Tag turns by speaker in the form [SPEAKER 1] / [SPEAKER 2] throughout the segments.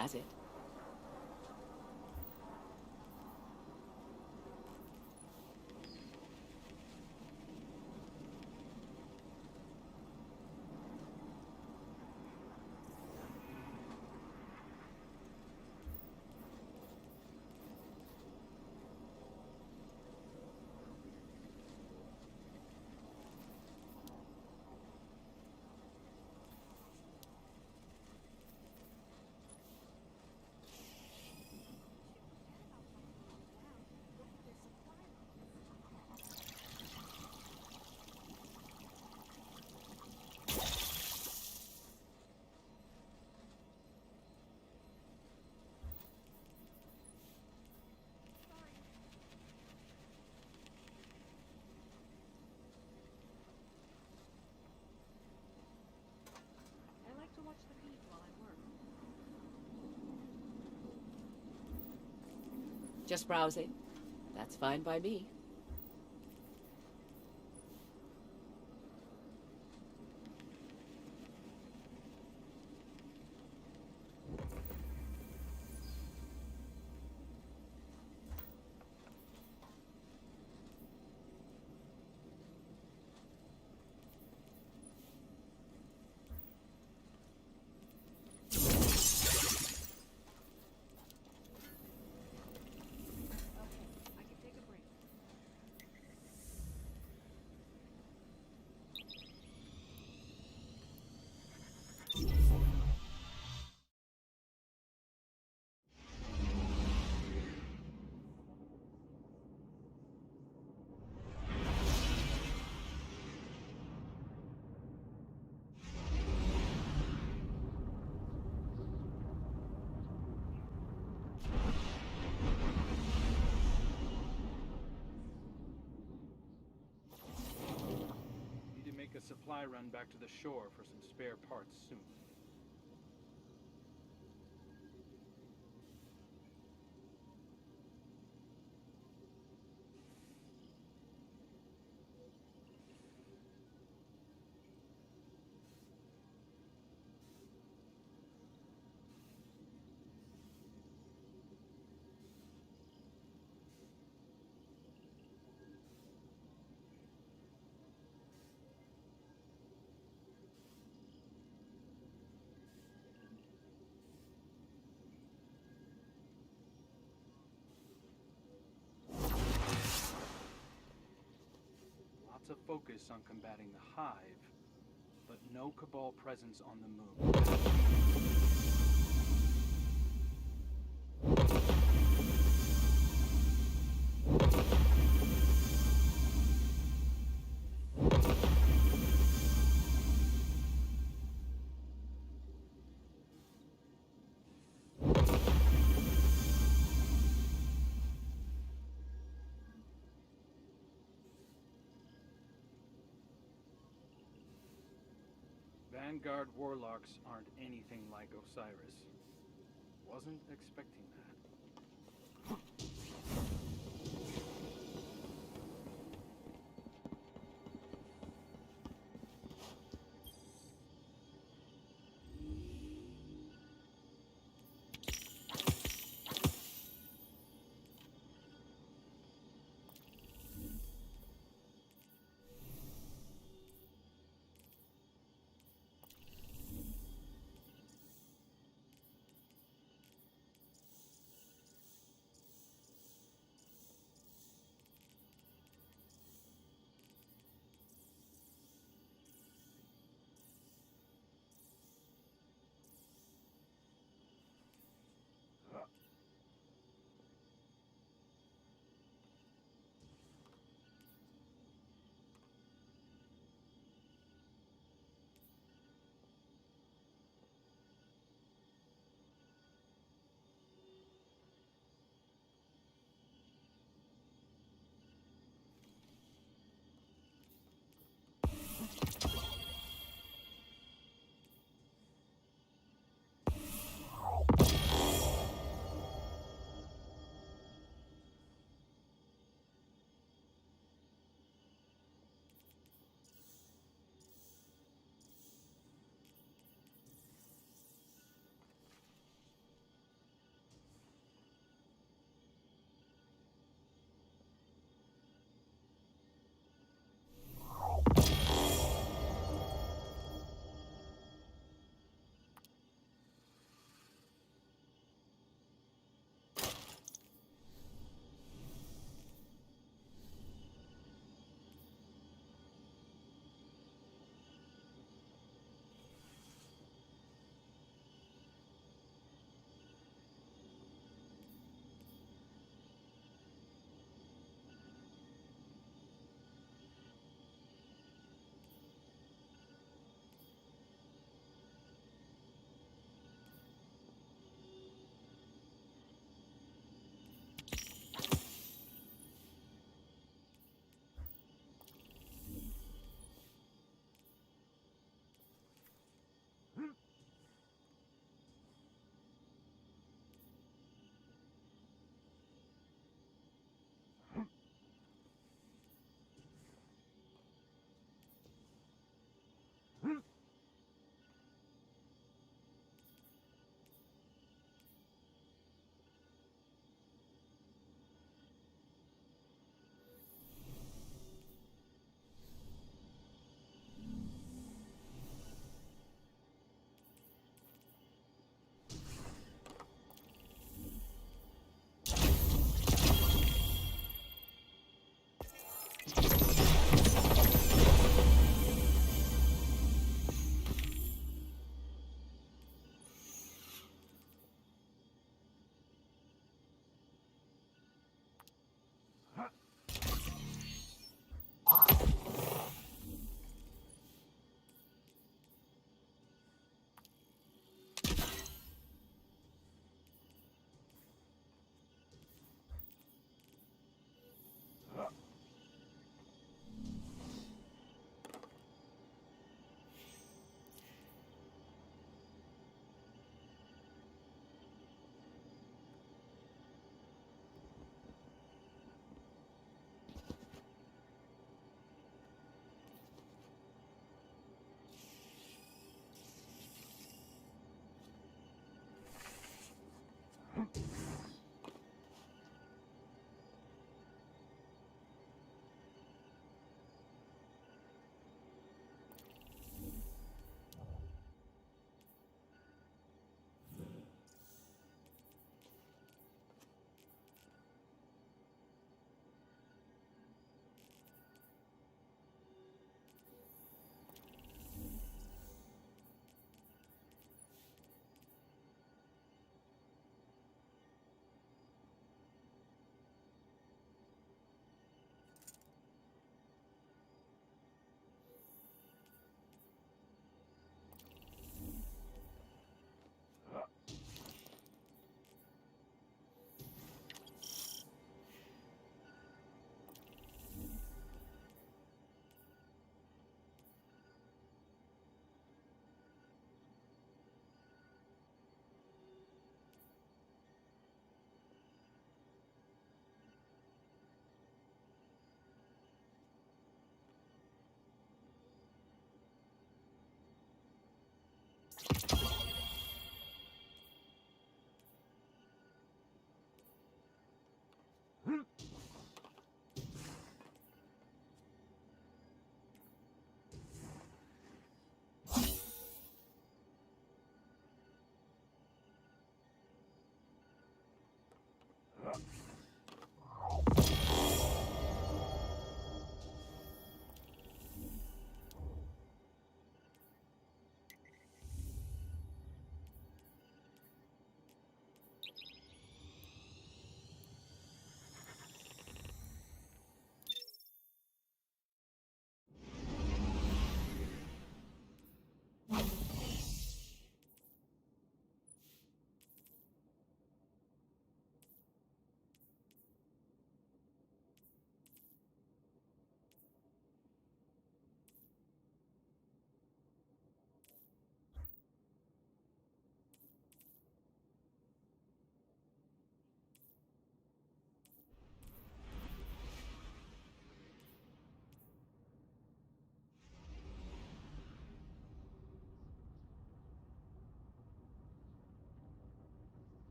[SPEAKER 1] has it. Just browsing. That's fine by me.
[SPEAKER 2] A supply run back to the shore for some spare parts soon. Lots of focus on combating the Hive, but no Cabal presence on the moon. Vanguard warlocks aren't anything like Osiris. Wasn't expecting that.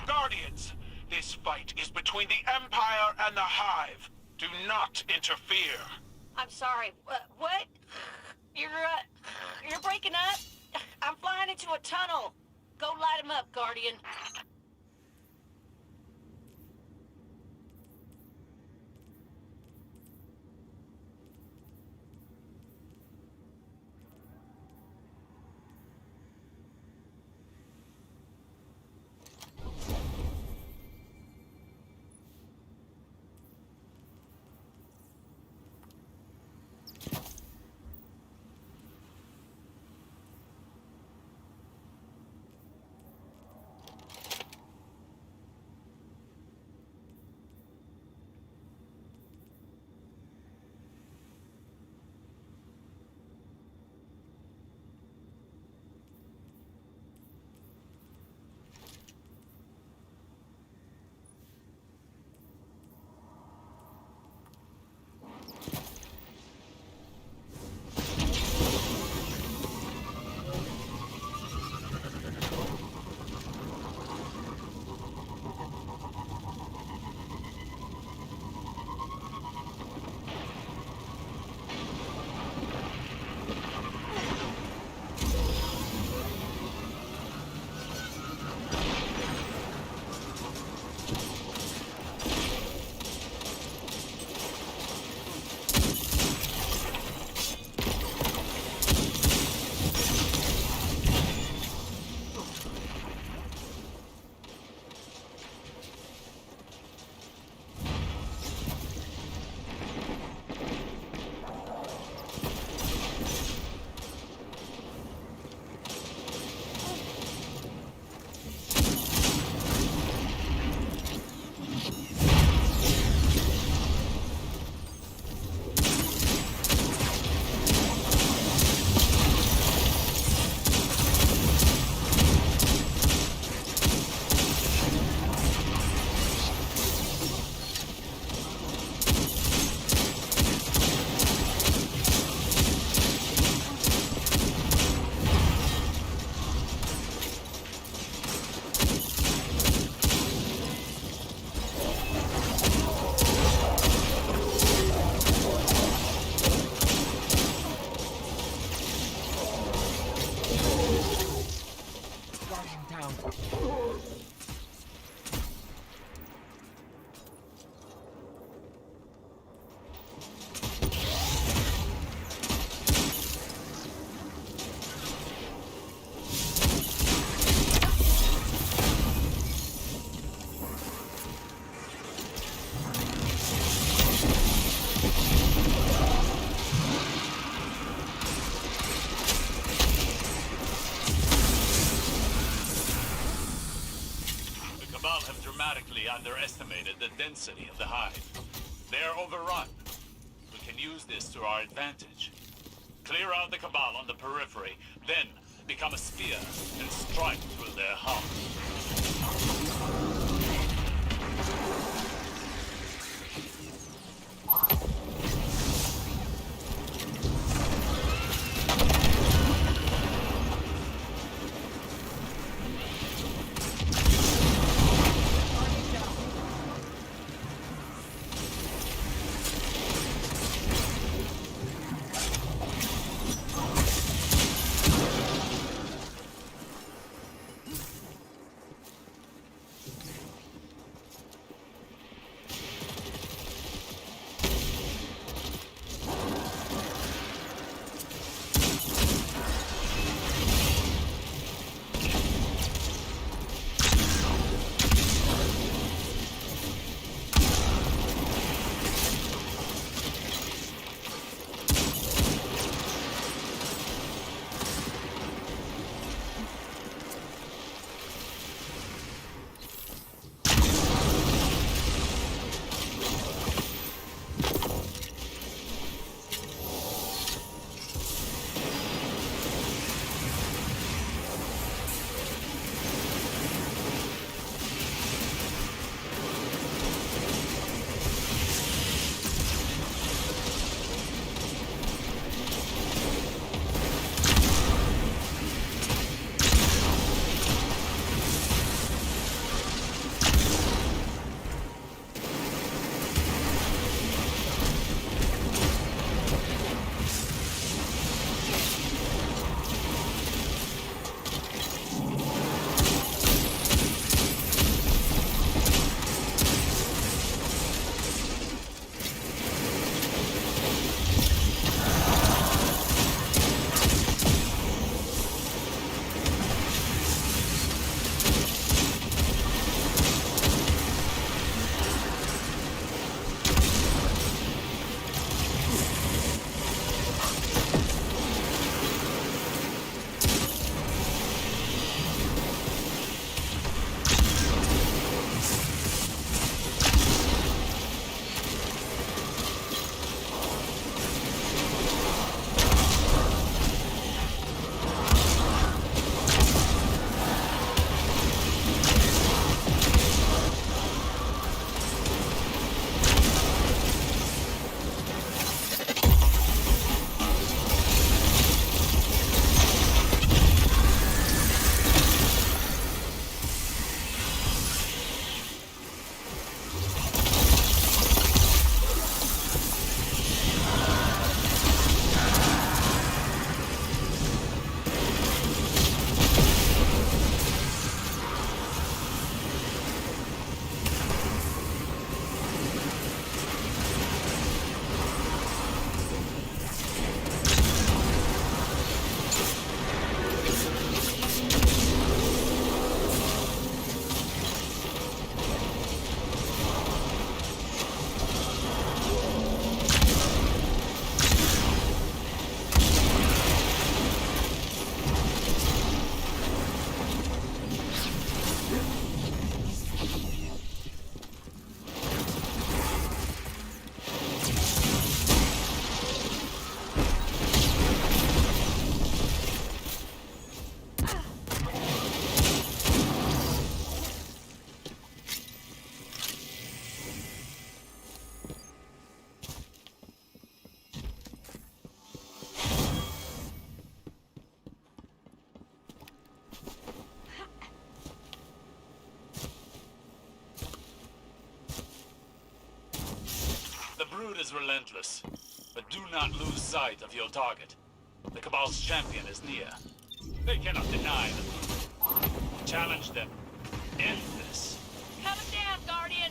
[SPEAKER 3] Guardians, this fight is between the Empire and the Hive. Do not interfere.
[SPEAKER 4] I'm sorry. What? You're breaking up? I'm flying into a tunnel. Go light him up, Guardian.
[SPEAKER 5] Cabal have dramatically underestimated the density of the hive. They are overrun. We can use this to our advantage. Clear out the Cabal on the periphery, then become a spear and strike through their hull. Brood is relentless, but do not lose sight of your target. The Cabal's champion is near. They cannot deny the Brood. Challenge them. End this.
[SPEAKER 4] Coming down, Guardian.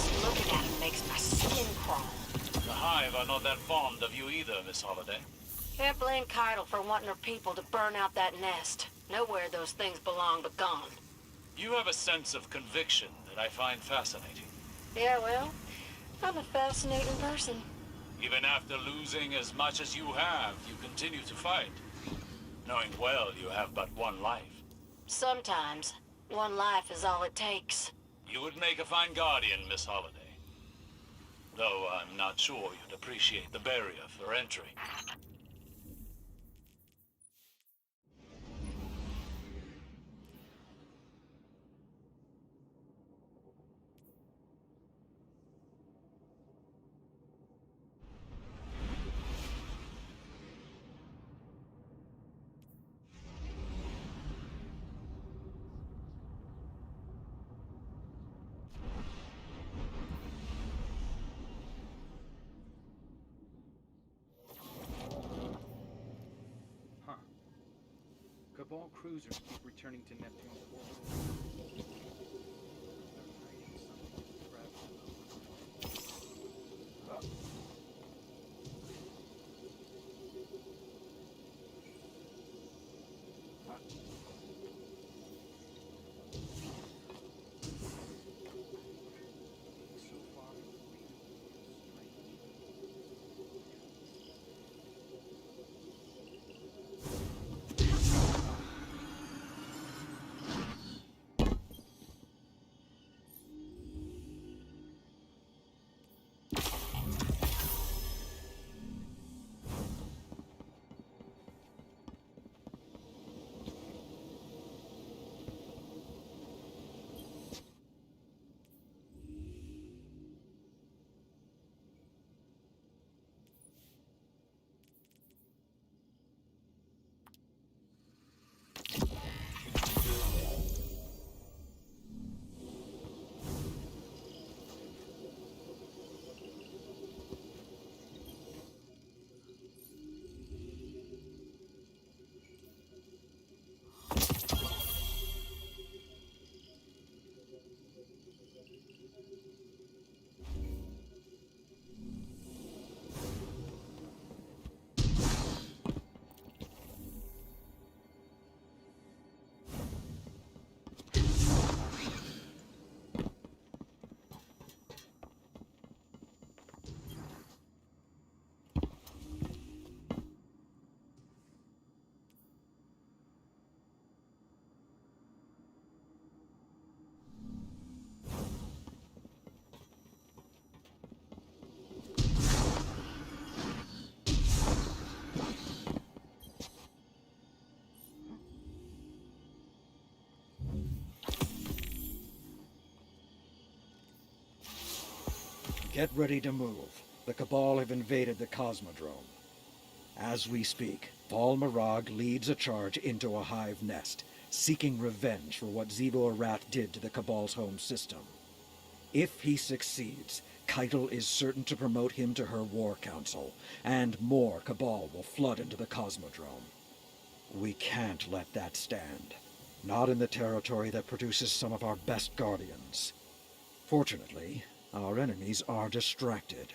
[SPEAKER 4] Just looking at him makes my skin crawl.
[SPEAKER 5] The Hive are not that fond of you either, Miss Holiday.
[SPEAKER 4] Can't blame Keitel for wanting her people to burn out that nest. Nowhere those things belong but gone.
[SPEAKER 5] You have a sense of conviction that I find fascinating.
[SPEAKER 4] Yeah, well, I'm a fascinating person.
[SPEAKER 5] Even after losing as much as you have, you continue to fight, knowing well you have but one life.
[SPEAKER 4] Sometimes, one life is all it takes.
[SPEAKER 5] You would make a fine guardian, Miss Holiday. Though I'm not sure you'd appreciate the barrier for entry.
[SPEAKER 2] Huh. Cabal cruisers keep returning to Neptune's orbit. They're hiding something to grab them. So far,
[SPEAKER 6] Get ready to move. The Cabal have invaded the Cosmodrome. As we speak, Val Marag leads a charge into a hive nest, seeking revenge for what Zebor Rat did to the Cabal's home system. If he succeeds, Keitel is certain to promote him to her war council, and more Cabal will flood into the Cosmodrome. We can't let that stand. Not in the territory that produces some of our best guardians. Fortunately, our enemies are distracted.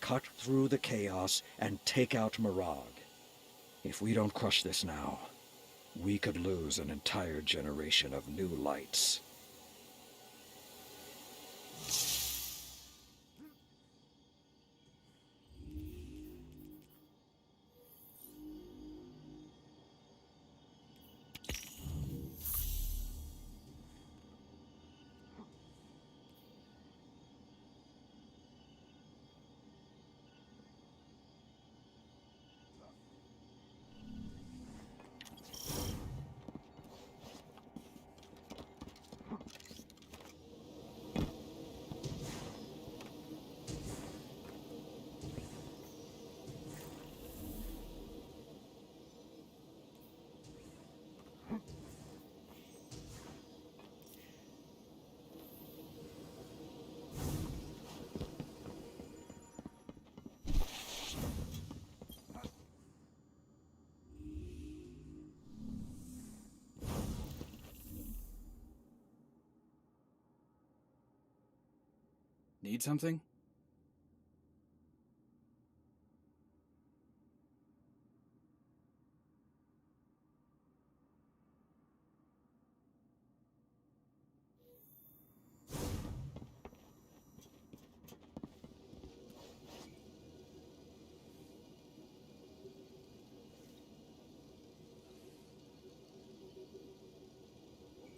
[SPEAKER 6] Cut through the chaos and take out Marag. If we don't crush this now, we could lose an entire generation of new lights.
[SPEAKER 2] Need something?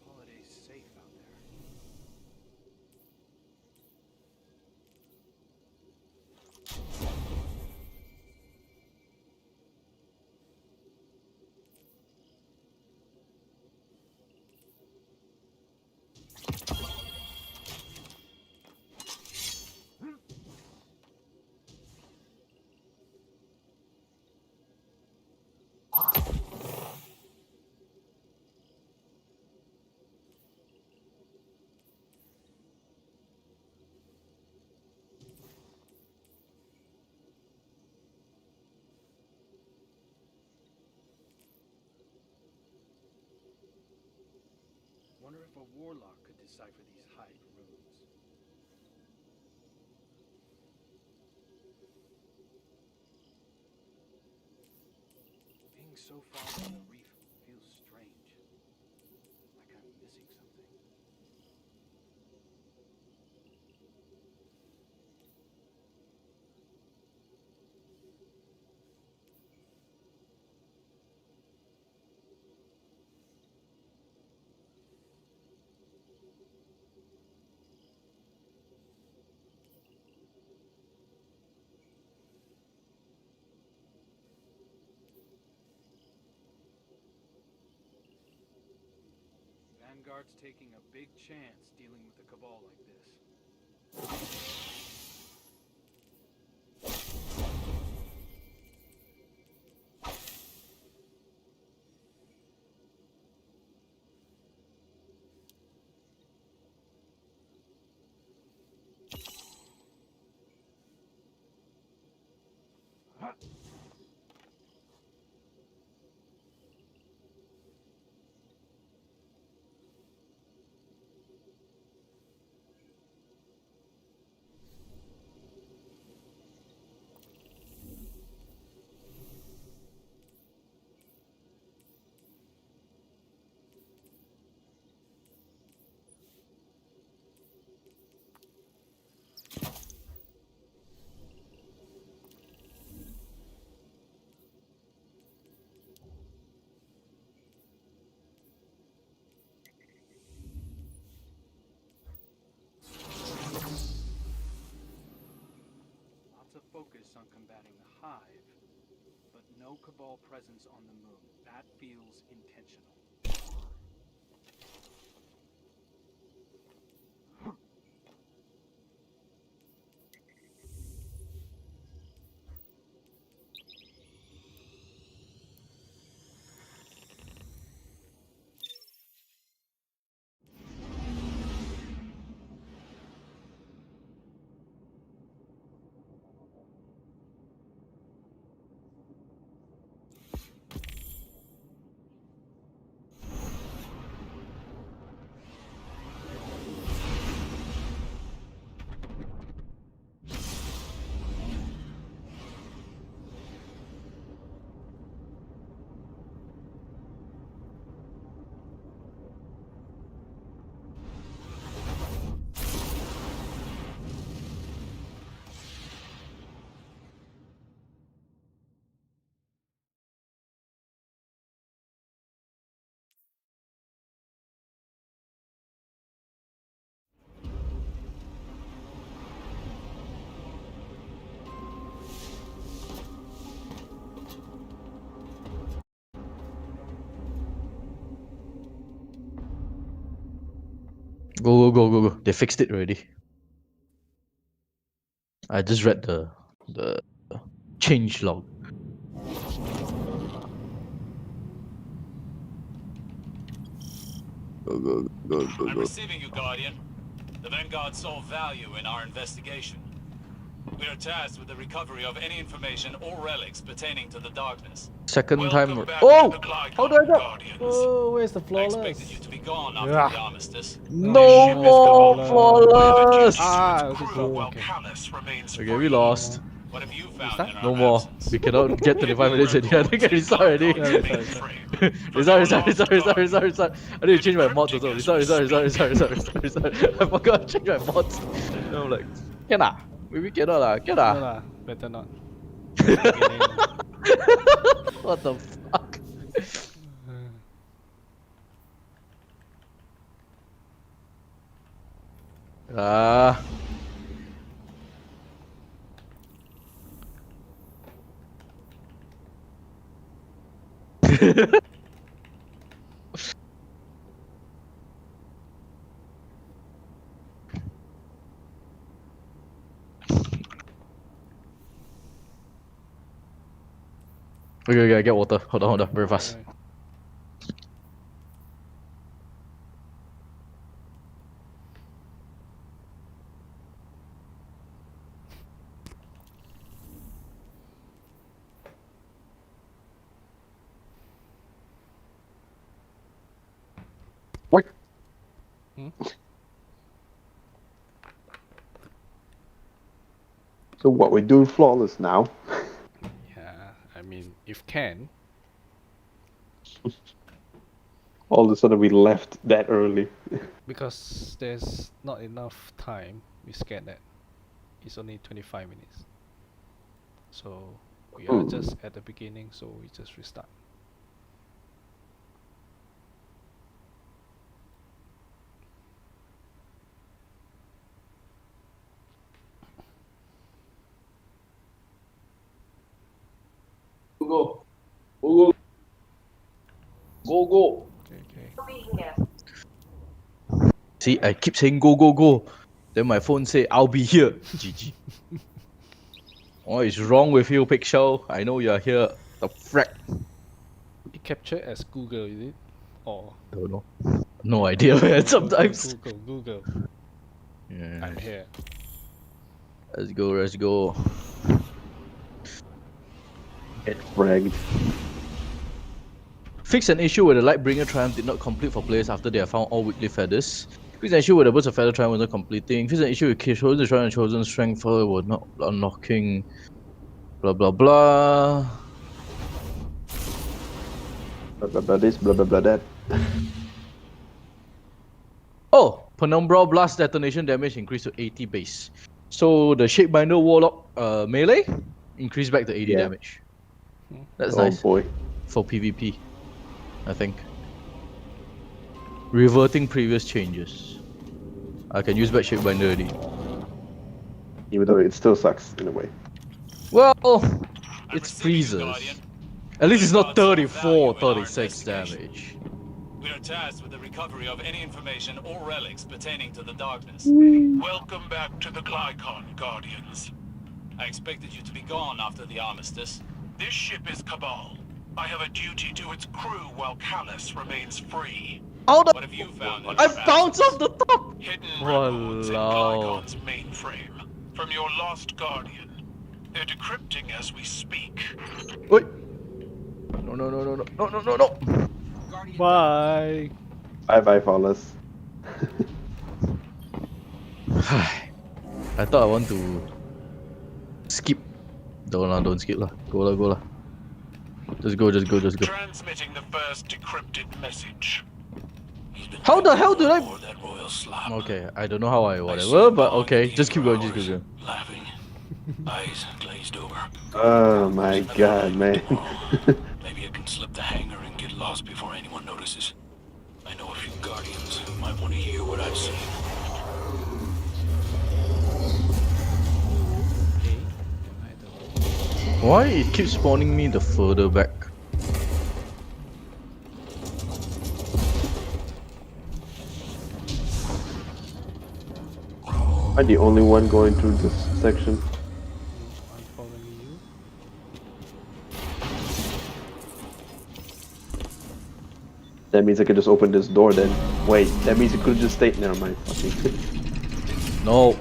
[SPEAKER 2] Holiday's safe out there. Wonder if a warlock could decipher these hide runes. Being so far from the reef feels strange. Like I'm missing something. Vanguard's taking a big chance dealing with the Cabal like this. Focus on combating the Hive, but no Cabal presence on the moon. That feels intentional.
[SPEAKER 7] Go. They fixed it already. I just read the change log. Go.
[SPEAKER 5] I'm receiving you, Guardian. The Vanguard saw value in our investigation. We are tasked with the recovery of any information or relics pertaining to the darkness.
[SPEAKER 7] Second
[SPEAKER 3] Welcome
[SPEAKER 7] time.
[SPEAKER 3] back
[SPEAKER 7] Oh!
[SPEAKER 3] to the Glykon,
[SPEAKER 7] How do I go?
[SPEAKER 3] Guardians.
[SPEAKER 8] Oh, where's the
[SPEAKER 5] I
[SPEAKER 8] flawless?
[SPEAKER 5] expected you to be gone after
[SPEAKER 8] Yeah.
[SPEAKER 5] the armistice.
[SPEAKER 7] No
[SPEAKER 3] ship is
[SPEAKER 7] more
[SPEAKER 3] gone.
[SPEAKER 7] flawless!
[SPEAKER 8] Ah,
[SPEAKER 3] Its
[SPEAKER 8] okay,
[SPEAKER 3] crew
[SPEAKER 8] cool,
[SPEAKER 3] while
[SPEAKER 8] okay.
[SPEAKER 3] Callus remains
[SPEAKER 7] Okay,
[SPEAKER 3] free.
[SPEAKER 7] we lost.
[SPEAKER 5] What have you
[SPEAKER 8] Is
[SPEAKER 5] found
[SPEAKER 8] that?
[SPEAKER 5] in our
[SPEAKER 7] No more.
[SPEAKER 5] absence?
[SPEAKER 7] We cannot get 25 minutes in here. I think I restart already.
[SPEAKER 8] Yeah, restart.
[SPEAKER 7] Restart. I need to change my mods also. Restart. I forgot to change my mods. And I'm like, cannot. Maybe cannot lah.
[SPEAKER 8] No
[SPEAKER 7] Cannot.
[SPEAKER 8] lah, better not. Beginning.
[SPEAKER 7] What the fuck? Ah. Okay, I get water. Hold on, very fast.
[SPEAKER 8] Alright.
[SPEAKER 9] What?
[SPEAKER 8] Hmm?
[SPEAKER 9] So what, we're doing flawless now?
[SPEAKER 8] Yeah, I mean, if can.
[SPEAKER 9] All of a sudden we left that early.
[SPEAKER 8] Because there's not enough time, we scared that it's only 25 minutes. So we are just at the beginning, so we just restart.
[SPEAKER 10] Go. Go. Go, go.
[SPEAKER 8] Okay.
[SPEAKER 7] See, I keep saying go. Then my phone say I'll be here. GG. What is wrong with you, Pixel? I know you're here. The frack.
[SPEAKER 8] It captured as Google, is it? Or
[SPEAKER 7] Don't know. No idea, man. Sometimes.
[SPEAKER 8] Google.
[SPEAKER 7] Yeah.
[SPEAKER 8] I'm here.
[SPEAKER 7] Let's go.
[SPEAKER 9] Get fragged.
[SPEAKER 7] Fix an issue where the Lightbringer Triumph did not complete for players after they have found all weekly feathers. Fix an issue where the Burst of Feather Triumph was not completing. Fix an issue with Choosen Triumph and Choosen Strength Feather were not unlocking. Blah blah blah.
[SPEAKER 9] Blah blah blah this, blah blah blah that.
[SPEAKER 7] Oh! Penumbral Blast detonation damage increased to 80 base. So the Shapebinder Warlock melee increased back to 80 damage. That's
[SPEAKER 9] Oh
[SPEAKER 7] nice.
[SPEAKER 9] boy.
[SPEAKER 7] For PvP, I think. Reverting previous changes. I can use back Shapebinder already.
[SPEAKER 9] Even though it still sucks in a way.
[SPEAKER 7] Well,
[SPEAKER 5] I'm
[SPEAKER 7] it's
[SPEAKER 5] receiving you,
[SPEAKER 7] freezes.
[SPEAKER 5] Guardian.
[SPEAKER 7] At least it's not
[SPEAKER 5] Regards to
[SPEAKER 7] 34,
[SPEAKER 5] value in our
[SPEAKER 7] 36
[SPEAKER 5] investigation.
[SPEAKER 7] damage.
[SPEAKER 5] We are tasked with the recovery of any information or relics pertaining to the darkness.
[SPEAKER 3] Welcome back to the Glykon, Guardians.
[SPEAKER 5] I expected you to be gone after the armistice.
[SPEAKER 3] This ship is Cabal. I have a duty to its crew while Callus remains free.
[SPEAKER 7] How the?
[SPEAKER 5] What have you found? in
[SPEAKER 7] I
[SPEAKER 5] our
[SPEAKER 7] bounced
[SPEAKER 5] absence?
[SPEAKER 7] off the top!
[SPEAKER 3] Hidden records in
[SPEAKER 7] Walao.
[SPEAKER 3] Glycon's mainframe. From your lost Guardian. They're decrypting as we speak.
[SPEAKER 7] Wait! No.
[SPEAKER 8] Bye.
[SPEAKER 9] Bye bye, flawless.
[SPEAKER 7] I thought I want to skip. Don't skip lah. Go lah. Just go.
[SPEAKER 3] Transmitting the first decrypted message.
[SPEAKER 7] How the hell did I?
[SPEAKER 3] Or that royal slap.
[SPEAKER 7] Okay, I don't know how I whatever, but okay, just keep going.
[SPEAKER 3] Laughing. Eyes glazed over.
[SPEAKER 9] Oh my god, man.
[SPEAKER 3] Maybe I can slip the hangar and get lost before anyone notices. I know a few Guardians who might want to hear what I've seen.
[SPEAKER 7] Why it keeps spawning me the further back?
[SPEAKER 9] Am I the only one going through this section?
[SPEAKER 8] I'm following you.
[SPEAKER 9] That means I could just open this door then. Wait, that means it could just stay. Never mind.
[SPEAKER 7] No.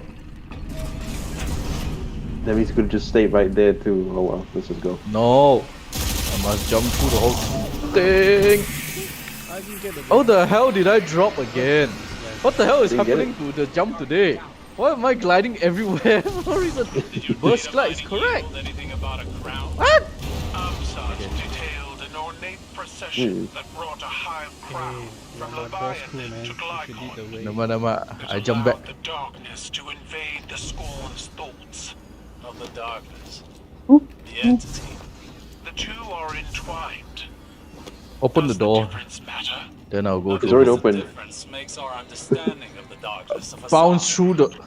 [SPEAKER 9] That means it could just stay right there too. Oh well, let's just go.
[SPEAKER 7] No. I'm must jump through the whole thing.
[SPEAKER 8] I didn't get the
[SPEAKER 7] How the hell did I drop again? What the hell is
[SPEAKER 9] Didn't get
[SPEAKER 7] happening to the jump today? Why am I gliding everywhere for no reason? Burst glide is correct.
[SPEAKER 5] Anything about a crown?
[SPEAKER 7] What?
[SPEAKER 5] Sarge detailed an ornate procession that brought a hive crown from
[SPEAKER 8] my boss crew,
[SPEAKER 5] Leviathan
[SPEAKER 8] man.
[SPEAKER 5] to
[SPEAKER 8] You should lead the way.
[SPEAKER 7] Nama, I jump back.
[SPEAKER 5] The darkness to invade the Scorn's thoughts of the darkness. The entity. The two are entwined.
[SPEAKER 7] Open the
[SPEAKER 5] Does
[SPEAKER 7] door.
[SPEAKER 5] difference matter?
[SPEAKER 7] Then I'll go
[SPEAKER 9] It's
[SPEAKER 7] through.
[SPEAKER 9] already
[SPEAKER 5] The
[SPEAKER 9] open.
[SPEAKER 5] difference makes our understanding of the darkness of a
[SPEAKER 7] Bounce
[SPEAKER 5] Sarge.
[SPEAKER 7] through the.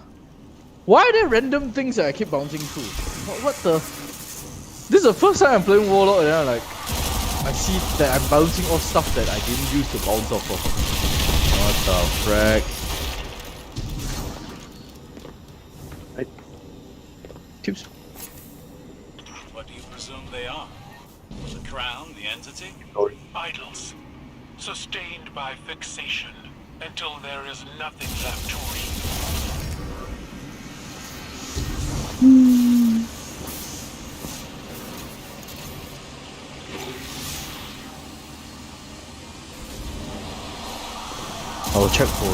[SPEAKER 7] Why are there random things that I keep bouncing through? What the? This is the first time I'm playing Warlock and then I'm like, I see that I'm bouncing off stuff that I didn't use to bounce off of. What the frack? Keeps.
[SPEAKER 5] What do you presume they are? The crown, the entity? Idols. Sustained by fixation until there is nothing left to read.
[SPEAKER 7] I'll check for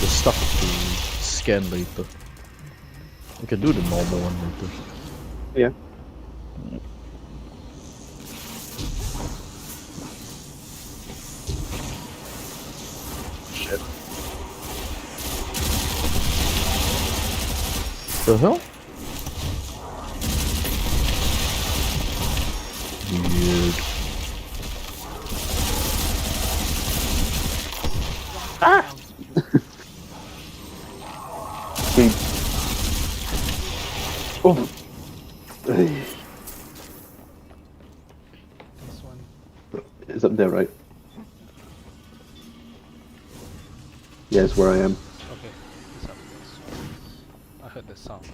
[SPEAKER 7] the stuff to scan later. We can do the normal one later.
[SPEAKER 9] Yeah. Shit.
[SPEAKER 7] The hell? Weird.
[SPEAKER 9] Ah! Oh.
[SPEAKER 8] This one.
[SPEAKER 9] It's up there, right? Yeah, it's where I am.
[SPEAKER 8] Okay, it's up there. I heard the sound.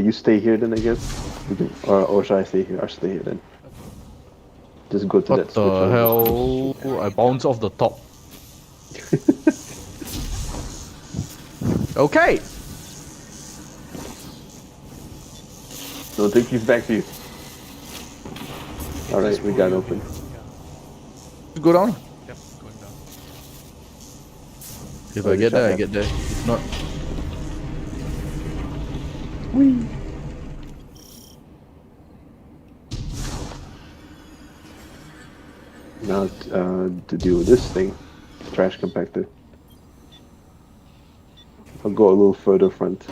[SPEAKER 9] You stay here then, I guess. We can, or should I stay here? I'll stay here then. Just go to
[SPEAKER 7] What
[SPEAKER 9] that switch.
[SPEAKER 7] the hell? I bounce off the top. Okay.
[SPEAKER 9] No, take these back to you. Alright, we got open.
[SPEAKER 7] Go down.
[SPEAKER 8] Yep, going down.
[SPEAKER 7] If
[SPEAKER 9] Oh,
[SPEAKER 7] I
[SPEAKER 9] you
[SPEAKER 7] get
[SPEAKER 9] shot
[SPEAKER 7] there, I
[SPEAKER 9] that.
[SPEAKER 7] get there. If not,
[SPEAKER 9] Now, to deal with this thing, trash compactor. I'll go a little further front.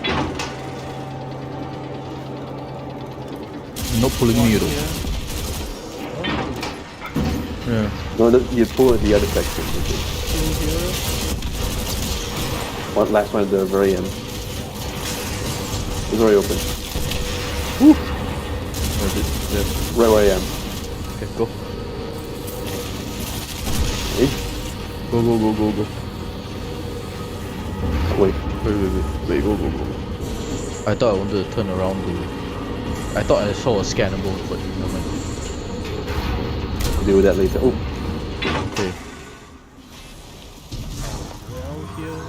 [SPEAKER 7] not pulling me at all. Yeah.
[SPEAKER 9] No, you pull at the other section. One last one at the very end. It's already open. Woo!
[SPEAKER 7] Where is it? There.
[SPEAKER 9] Right where I am.
[SPEAKER 7] Okay, go.
[SPEAKER 9] Hey,
[SPEAKER 7] Go, go, go, go, go.
[SPEAKER 9] wait.
[SPEAKER 7] Wait, go, go, go. I thought I wanted to turn around to... I thought I saw a scannable, but never mind.
[SPEAKER 9] I'll deal with that later. Oh,
[SPEAKER 7] Okay.
[SPEAKER 8] Well, here.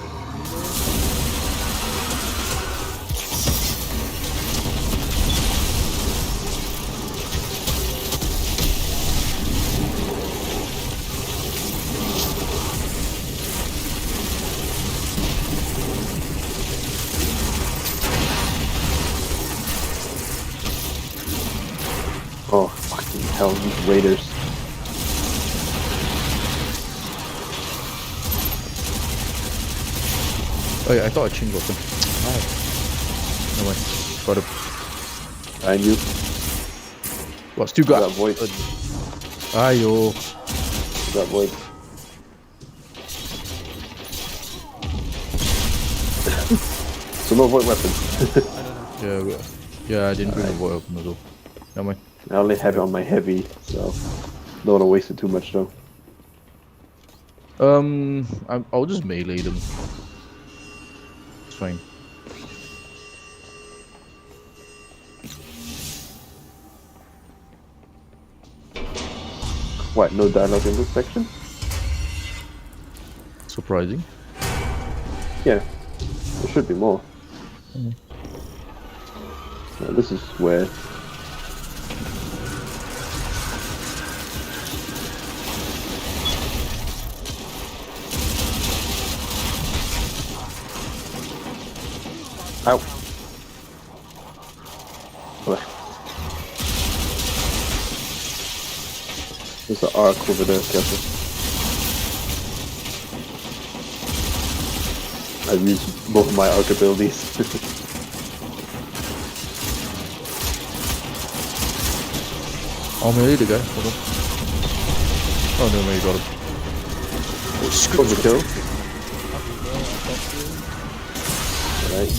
[SPEAKER 9] oh, fucking hell, these raiders.
[SPEAKER 7] Oh yeah, I thought I changed weapon. Never mind. Got it.
[SPEAKER 9] Behind you.
[SPEAKER 7] What, still got...
[SPEAKER 9] Got void.
[SPEAKER 7] Ayo.
[SPEAKER 9] Got void. So no void weapons.
[SPEAKER 7] Yeah, yeah, I didn't bring a void weapon as well. Never mind.
[SPEAKER 9] I only have it on my heavy, so don't want to waste it too much though.
[SPEAKER 7] I'll just melee them. It's fine.
[SPEAKER 9] What, no dialogue in this section?
[SPEAKER 7] Surprising.
[SPEAKER 9] Yeah, there should be more. No, this is where. Ow. Ugh. There's an arc over there, careful. I've used both of my arc abilities.
[SPEAKER 7] Oh, melee the guy. Hold on. Oh no, you got him. Oh, screw
[SPEAKER 9] the kill. Alright.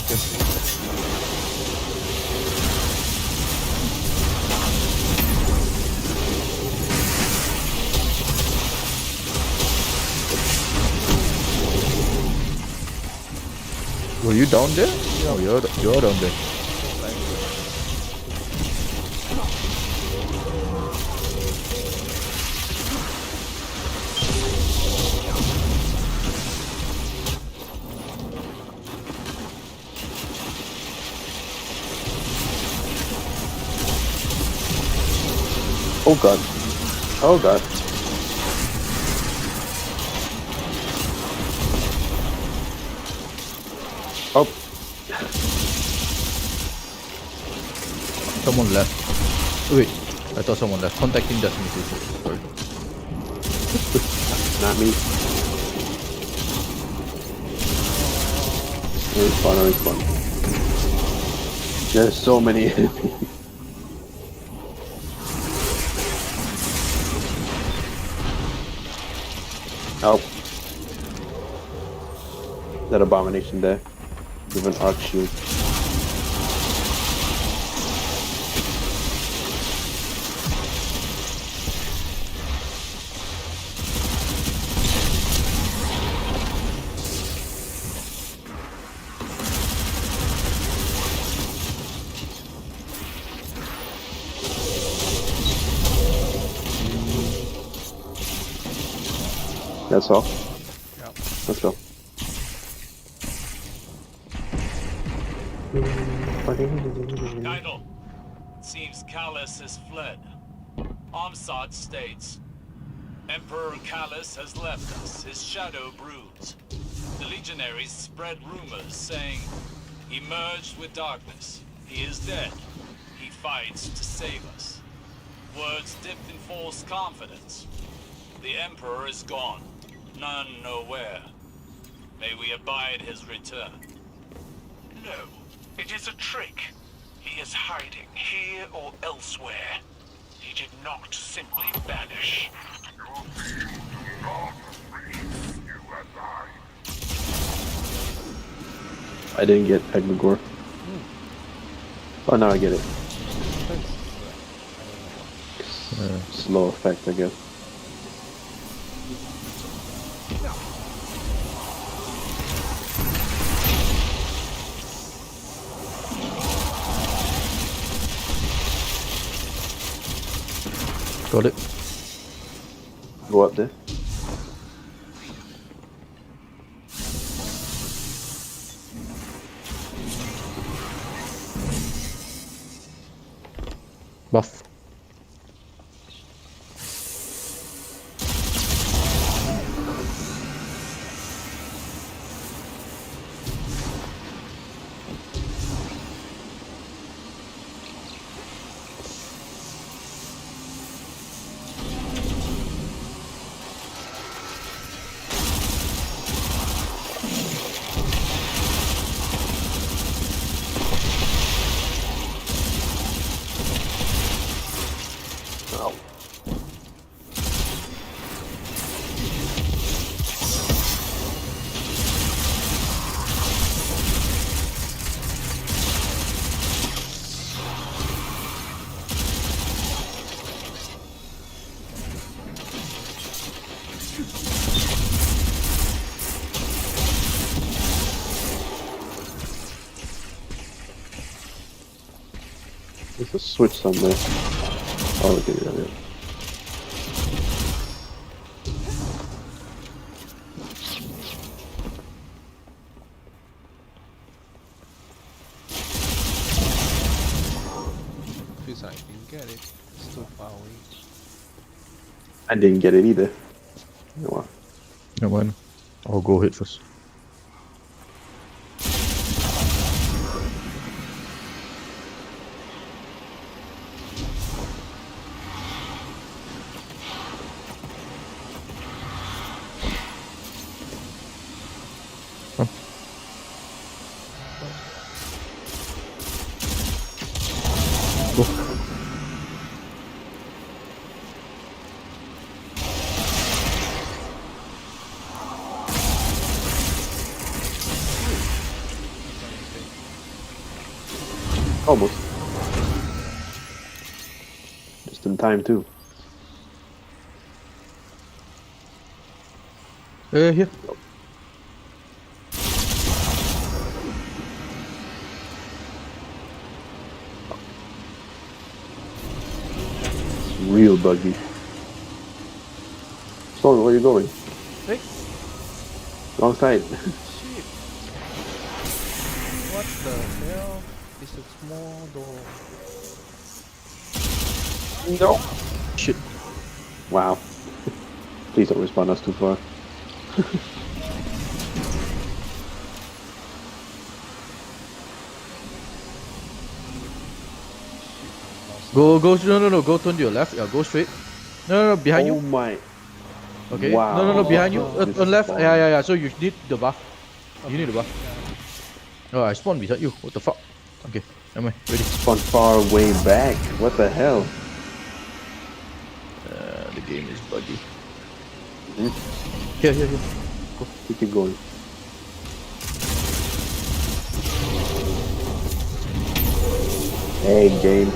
[SPEAKER 7] Were you down there? Oh, you're down there.
[SPEAKER 9] Oh god. Oh god. Oh.
[SPEAKER 7] Someone left. Wait, I thought someone left. Contacting destination. Sorry.
[SPEAKER 9] Not me. Respawn. There's so many enemies. Oh. That abomination there. With an arc shield. That's all.
[SPEAKER 8] Yep.
[SPEAKER 9] Let's go.
[SPEAKER 5] Keitel, it seems Callus has fled. Amsad states, Emperor Callus has left us, his shadow broods. The legionaries spread rumors saying, he merged with darkness, he is dead, he fights to save us. Words dipped in false confidence. The Emperor is gone, none know where. May we abide his return.
[SPEAKER 3] No, it is a trick. He is hiding here or elsewhere. He did not simply vanish.
[SPEAKER 9] I didn't get Eglagor. Oh, now I get it. Slow effect, I guess.
[SPEAKER 7] Got it.
[SPEAKER 9] Go up there.
[SPEAKER 7] Buff.
[SPEAKER 9] There's a switch somewhere. Oh, okay, yeah.
[SPEAKER 8] too far away.
[SPEAKER 9] I didn't get it either. No.
[SPEAKER 7] Never mind. I'll go ahead first.
[SPEAKER 9] Almost. Just in time too.
[SPEAKER 7] Here.
[SPEAKER 9] Real buggy. Storm, where are you going?
[SPEAKER 8] Hey,
[SPEAKER 9] Wrong side.
[SPEAKER 8] shit! What the hell? It's a small door.
[SPEAKER 9] No.
[SPEAKER 7] Shit.
[SPEAKER 9] Wow. Please don't respawn us too far.
[SPEAKER 7] Go, no, go turn to your left. Yeah, go straight. No, behind
[SPEAKER 9] Oh
[SPEAKER 7] you.
[SPEAKER 9] my.
[SPEAKER 7] Okay.
[SPEAKER 9] Wow.
[SPEAKER 7] No, behind you.
[SPEAKER 9] This is
[SPEAKER 7] On left.
[SPEAKER 9] fun.
[SPEAKER 7] Yeah. So you need the buff. You need the buff. Oh, I spawned beside you. What the fuck? Okay. Am I ready?
[SPEAKER 9] Spawn far way back. What the hell?
[SPEAKER 7] The game is buggy.
[SPEAKER 9] Hmm?
[SPEAKER 7] Here.
[SPEAKER 9] Go. We keep going. Hey, game.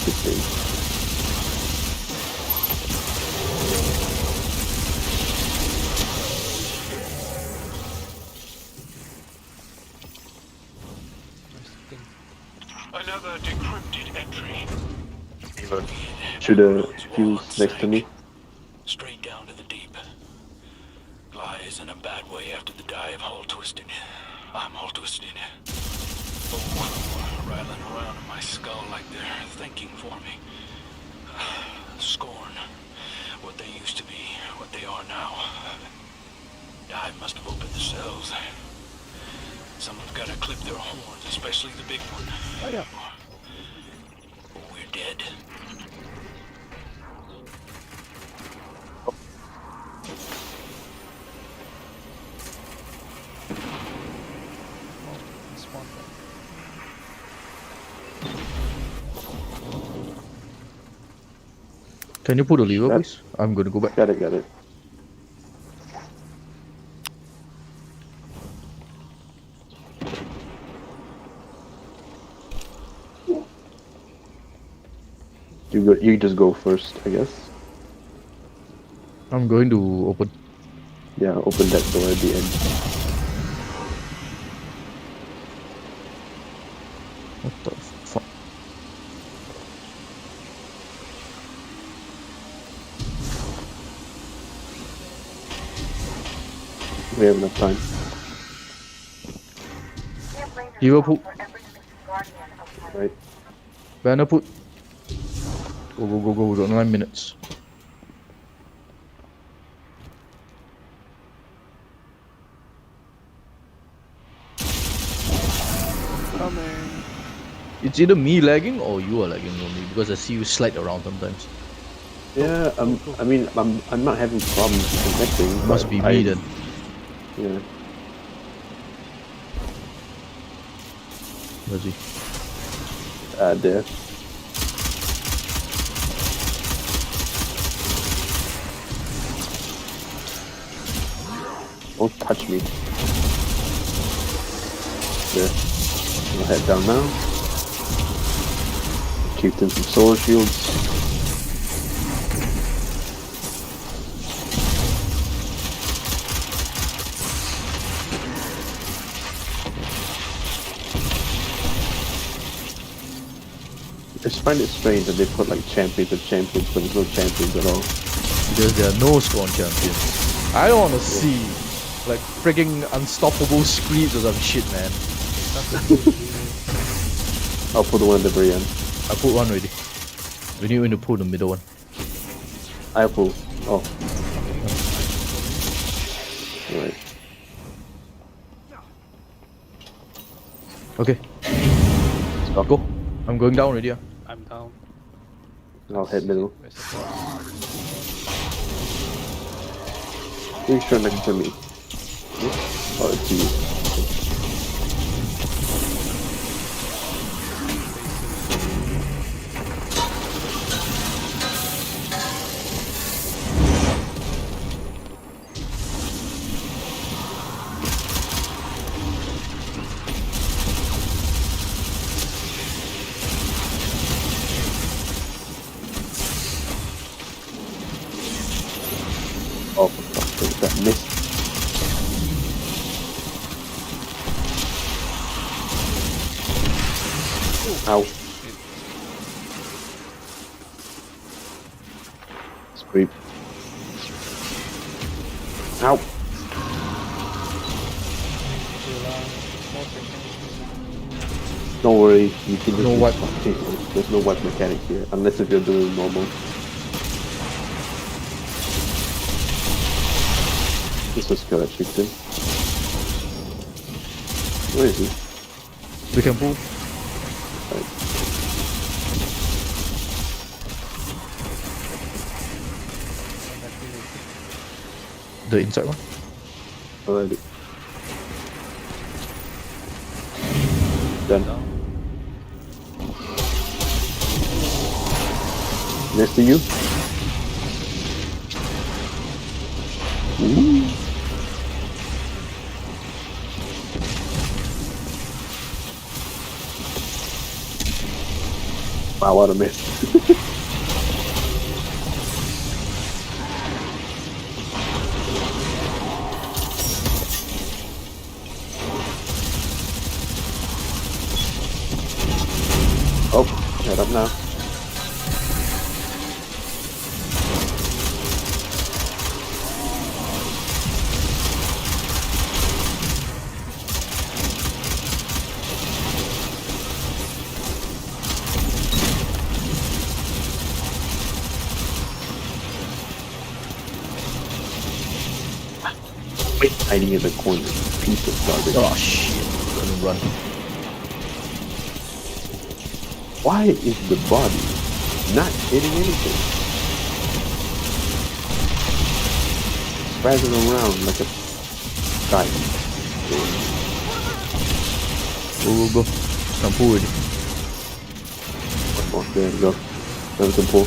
[SPEAKER 9] Good thing.
[SPEAKER 3] Another decrypted entry.
[SPEAKER 9] Should have fuse next to me.
[SPEAKER 3] Straight down to the deep. Lies in a bad way after the die of Hull Twisting. I'm Hull Twisting. Oh, rattling around in my skull like they're thinking for me. Scorn. What they used to be, what they are now. I must have opened the cells. Someone's got to clip their horns, especially the big one.
[SPEAKER 8] Oh yeah.
[SPEAKER 3] Or we're dead.
[SPEAKER 8] It's one thing.
[SPEAKER 7] Can you put a lever,
[SPEAKER 9] That-
[SPEAKER 7] please? I'm gonna go back.
[SPEAKER 9] Got it. You just go first, I guess.
[SPEAKER 7] I'm going to open.
[SPEAKER 9] Yeah, open that door at the end.
[SPEAKER 7] What the fuck?
[SPEAKER 9] We have enough time.
[SPEAKER 7] Lever put.
[SPEAKER 9] Right.
[SPEAKER 7] Banner put. Go. We got 9 minutes.
[SPEAKER 8] Coming.
[SPEAKER 7] It's either me lagging or you are lagging on me because I see you slide around sometimes.
[SPEAKER 9] Yeah, I mean, I'm not having problems connecting.
[SPEAKER 7] Must
[SPEAKER 9] but
[SPEAKER 7] be me then.
[SPEAKER 9] Yeah.
[SPEAKER 7] Where's he?
[SPEAKER 9] There. Don't touch me. There. I'll head down now. Keep them some solar shields. I just find it strange that they put like champions and champions, but there's no champions at all.
[SPEAKER 7] Because there are no spawn champions. I don't want to see like freaking unstoppable screeds or some shit, man.
[SPEAKER 9] I'll put the one at the very end.
[SPEAKER 7] I put one already. We need to pull the middle one.
[SPEAKER 9] I pull. Oh. Alright.
[SPEAKER 7] Okay.
[SPEAKER 9] Stop.
[SPEAKER 7] Go. I'm going down already.
[SPEAKER 8] I'm down.
[SPEAKER 9] I'll head middle.
[SPEAKER 8] Where's the boss?
[SPEAKER 9] Who's trying next to me? Oh, it's you. Oh, for fuck's sake, that missed. Ow. Screep. Ow. Don't worry, you can just
[SPEAKER 7] No wipe.
[SPEAKER 9] There's no wipe mechanic here, unless if you're doing normal. This is kill that chicken. Where is he?
[SPEAKER 7] We can pull.
[SPEAKER 9] Right.
[SPEAKER 7] The inside one.
[SPEAKER 9] Alright. Done. Next to you. Ooh. Wow, what a miss. Oh, head up now. Wait, hiding in the corner. Piece of garbage.
[SPEAKER 7] Oh shit. Run.
[SPEAKER 9] Why is the body not hitting anything? Sprazzing around like a guy.
[SPEAKER 7] Go. Can pull already.
[SPEAKER 9] Oh, there you go. Now we can pull.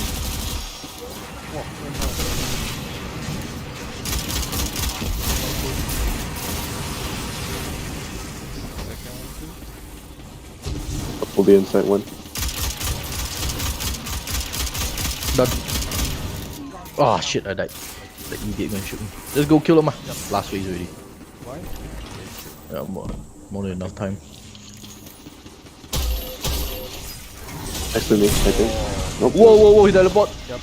[SPEAKER 9] I'll pull the inside one.
[SPEAKER 7] Done. Oh shit, I died. The idiot gonna shoot me. Let's go kill him. Last phase already.
[SPEAKER 8] Why?
[SPEAKER 7] Yeah, more than enough time.
[SPEAKER 9] Next to me, I think. Nope.
[SPEAKER 7] Whoa, he teleport.
[SPEAKER 8] Yep.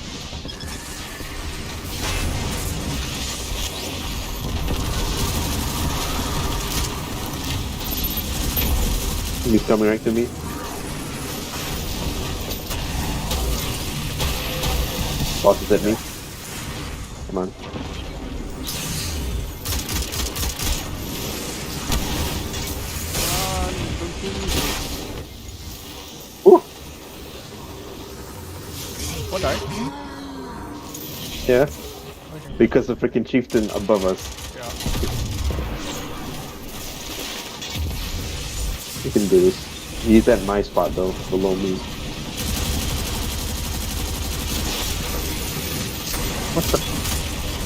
[SPEAKER 9] He's coming right to me. Boss is at me. Come on. Ooh.
[SPEAKER 8] What died?
[SPEAKER 9] Yeah. Because the freaking chieftain above us.
[SPEAKER 8] Yeah.
[SPEAKER 9] He can do this. He's at my spot though, below me.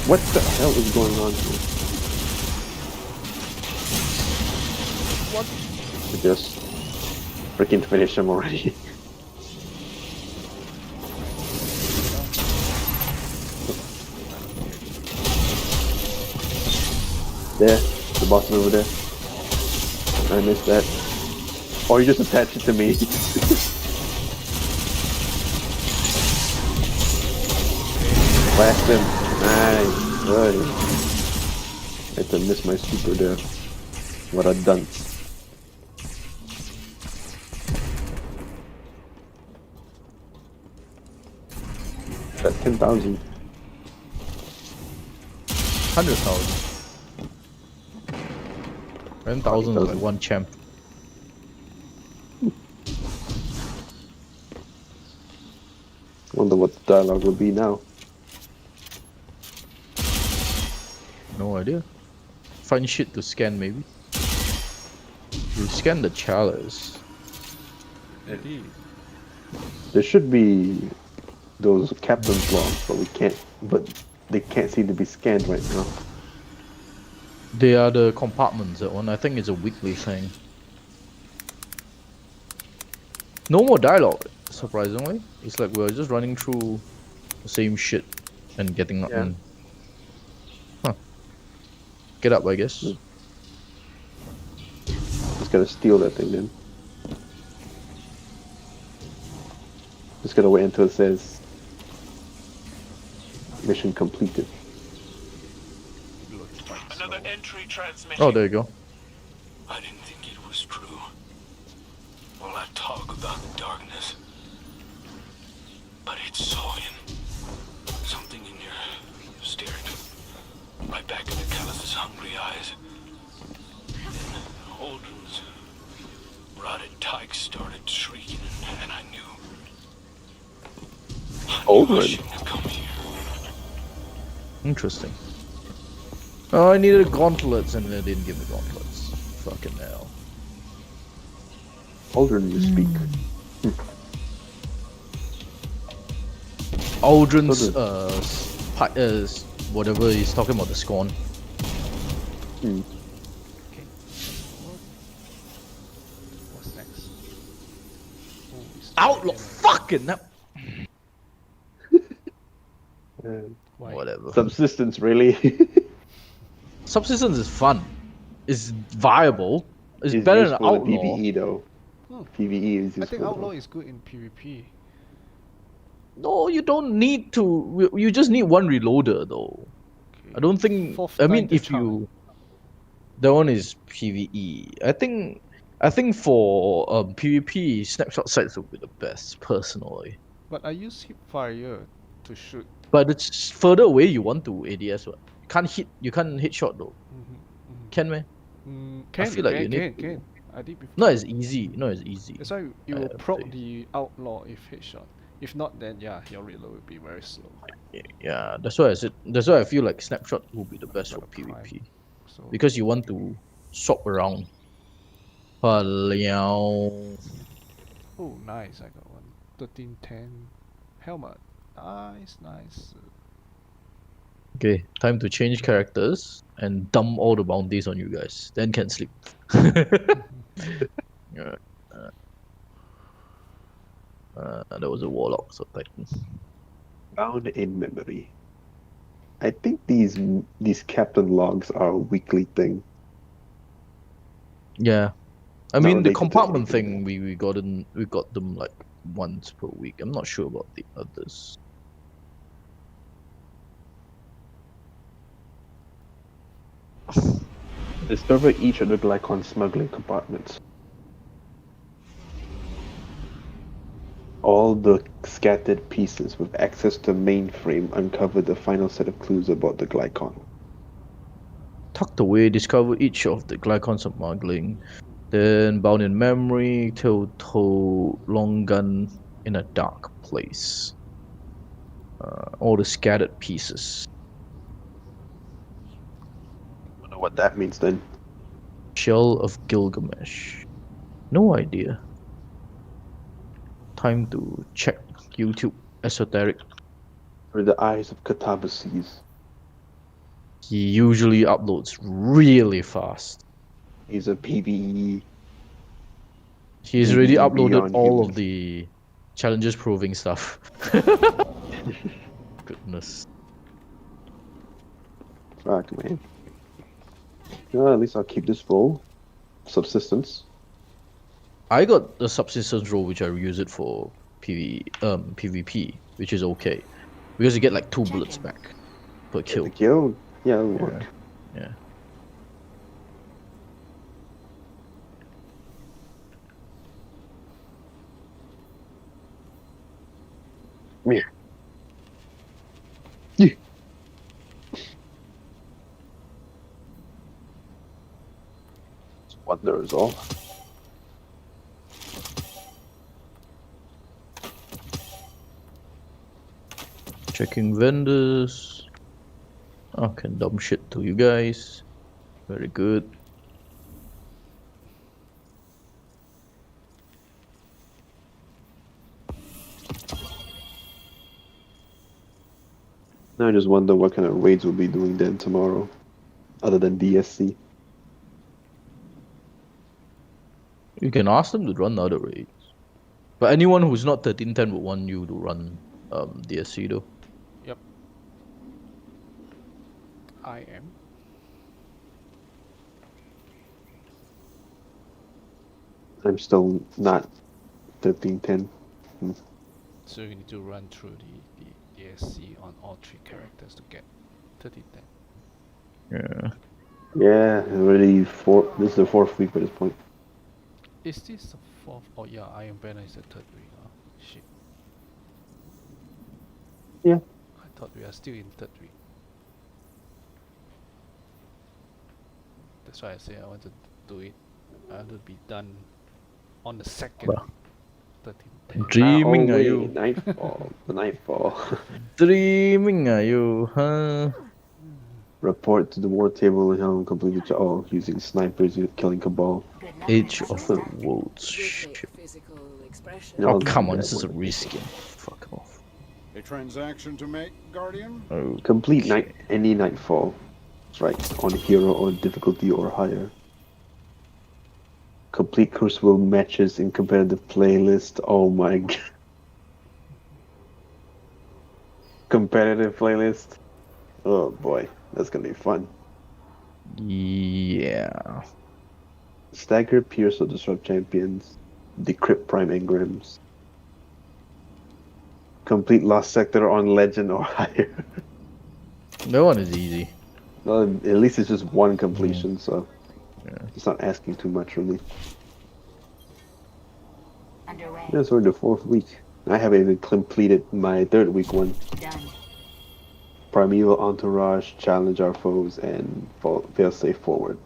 [SPEAKER 9] What the hell is going on here?
[SPEAKER 8] What?
[SPEAKER 9] We just freaking finish him already. There, the boss over there. I missed that. Or you just attached it to me. Blast him. Nice. Buddy. I had to miss my super there. What a dunce. at 10,000.
[SPEAKER 7] 100,000. 10,000 is like one champ.
[SPEAKER 9] Wonder what the dialogue will be now.
[SPEAKER 7] No idea. Find shit to scan maybe. You scan the chalice.
[SPEAKER 8] Indeed.
[SPEAKER 9] There should be those captain's logs, but we can't. But they can't seem to be scanned right now.
[SPEAKER 7] They are the compartments, that one. I think it's a weekly thing. No more dialogue, surprisingly. It's like we're just running through the same shit and getting up in. Huh. Get up, I guess.
[SPEAKER 9] Just gotta steal that thing then. Just gotta wait until it says mission completed.
[SPEAKER 5] Another entry transmission.
[SPEAKER 7] Oh, there you go.
[SPEAKER 3] I didn't think it was true. All that talk about the darkness. But it saw him. Something in your stared right back into Callus's hungry eyes. Then Aldrin's rotted tyke started shrieking, and I knew. I
[SPEAKER 9] Aldrin?
[SPEAKER 3] shouldn't have come here.
[SPEAKER 7] Interesting. Oh, I needed gauntlets and they didn't give me gauntlets. Fucking hell.
[SPEAKER 9] Aldrin, you speak.
[SPEAKER 7] Aldrin's, whatever he's talking about, the scorn.
[SPEAKER 8] Okay. What's next? Oh, it's
[SPEAKER 7] Outlaw! Fucking hell!
[SPEAKER 8] Why?
[SPEAKER 7] Whatever.
[SPEAKER 9] Subsistence, really?
[SPEAKER 7] Subsistence is fun. It's viable. It's
[SPEAKER 9] It's
[SPEAKER 7] better than
[SPEAKER 9] useful in
[SPEAKER 7] Outlaw.
[SPEAKER 9] PvE though. PvE is useful.
[SPEAKER 8] I think Outlaw
[SPEAKER 9] though.
[SPEAKER 8] is good in PvP.
[SPEAKER 7] No, you don't need to. You just need one reloader, though.
[SPEAKER 8] Okay.
[SPEAKER 7] I don't think.
[SPEAKER 8] Fourth
[SPEAKER 7] I mean,
[SPEAKER 8] Night the
[SPEAKER 7] if
[SPEAKER 8] Charm.
[SPEAKER 7] you. That one is PvE. I think for PvP, snapshot sites would be the best, personally.
[SPEAKER 8] But I use hipfire to shoot.
[SPEAKER 7] But it's further away. You want to ADS, what? You can't hit shot though. Can man?
[SPEAKER 8] Can,
[SPEAKER 7] feel like
[SPEAKER 8] can,
[SPEAKER 7] you need
[SPEAKER 8] can. I did before.
[SPEAKER 7] Not as easy. Not as easy.
[SPEAKER 8] That's why you
[SPEAKER 7] I
[SPEAKER 8] will
[SPEAKER 7] have
[SPEAKER 8] proc
[SPEAKER 7] to-
[SPEAKER 8] the Outlaw if headshot. If not, then yeah, your reload will be very slow.
[SPEAKER 7] Yeah, that's why I said. That's why I feel like snapshot will be the best for
[SPEAKER 8] Got a prime.
[SPEAKER 7] PvP
[SPEAKER 8] So
[SPEAKER 7] because you want to swap around. Waliao.
[SPEAKER 8] oh, nice! I got one. 1310 helmet. Nice.
[SPEAKER 7] Okay, time to change characters and dump all the bounties on you guys. Then can sleep. Yeah. That was a warlock, so Titan.
[SPEAKER 9] Bound in memory. I think these captain logs are a weekly thing.
[SPEAKER 7] Yeah, I
[SPEAKER 9] Not
[SPEAKER 7] mean the
[SPEAKER 9] related to
[SPEAKER 7] compartment
[SPEAKER 9] anything,
[SPEAKER 7] thing. We got them like once per week. I'm not sure about the others.
[SPEAKER 9] Discover each of the Glycon smuggling compartments. All the scattered pieces with access to mainframe uncover the final set of clues about the Glycon.
[SPEAKER 7] Tucked away, discover each of the glycons smuggling. Then bound in memory, toe long gun in a dark place. All the scattered pieces.
[SPEAKER 9] Wonder what that means then.
[SPEAKER 7] Shell of Gilgamesh. No idea. Time to check YouTube esoteric.
[SPEAKER 9] Through the eyes of Catabases.
[SPEAKER 7] He usually uploads really fast.
[SPEAKER 9] He's a PvE.
[SPEAKER 7] He's already
[SPEAKER 9] PvE
[SPEAKER 7] uploaded
[SPEAKER 9] beyond
[SPEAKER 7] all
[SPEAKER 9] human.
[SPEAKER 7] of the challenges proving stuff. Goodness.
[SPEAKER 9] Fuck, man. Well, at least I'll keep this full. Subsistence.
[SPEAKER 7] I got the subsistence role, which I use it for PvP, which is okay, because you get like 2 bullets back per kill.
[SPEAKER 9] The kill? Yeah, it'll work.
[SPEAKER 7] Yeah.
[SPEAKER 9] Yeah. Wonder is all.
[SPEAKER 7] Checking vendors. Oh, can dump shit to you guys. Very good.
[SPEAKER 9] Now I just wonder what kind of raids we'll be doing then tomorrow, other than DSC.
[SPEAKER 7] You can ask them to run the other raids. But anyone who's not 1310 would want you to run DSC though.
[SPEAKER 8] Yep. I am.
[SPEAKER 9] I'm still not 1310.
[SPEAKER 8] So you need to run through the DSC on all 3 characters to get 1310.
[SPEAKER 7] Yeah.
[SPEAKER 9] Yeah, already this is the 4th week by this point.
[SPEAKER 8] Is this the 4th? Oh yeah, Iron Banner is the 3rd week. Oh, shit.
[SPEAKER 9] Yeah.
[SPEAKER 8] I thought we are still in 3rd week. That's why I say I want to do it. I want to be done on the 2nd.
[SPEAKER 7] Well.
[SPEAKER 8] 13th.
[SPEAKER 7] Dreaming are you?
[SPEAKER 9] Nightfall. The Nightfall.
[SPEAKER 7] Dreaming are you, huh?
[SPEAKER 9] Report to the war table and how completely using snipers killing Cabal.
[SPEAKER 7] Age of the Worlds.
[SPEAKER 1] Physical expression.
[SPEAKER 7] Oh come on, this is a reskin. Fuck off.
[SPEAKER 11] A transaction to make, Guardian?
[SPEAKER 7] Oh,
[SPEAKER 9] Complete any Nightfall. Right, on hero or difficulty or higher. Complete Crucible matches in competitive playlist. Oh my god. Competitive playlist. Oh boy, that's gonna be fun.
[SPEAKER 7] Yeah.
[SPEAKER 9] Stagger, Pierce, or Disrupt champions. Decrypt Prime Engrams. Complete Lost Sector on Legend or higher.
[SPEAKER 7] That one is easy.
[SPEAKER 9] Well, at least it's just one completion, so it's not asking too much really.
[SPEAKER 4] Underway.
[SPEAKER 9] Yeah, so we're in the 4th week. I haven't even completed my 3rd week one.
[SPEAKER 4] Done.
[SPEAKER 9] Primeval Entourage, Challenge Our Foes, and Fail Safe Forward.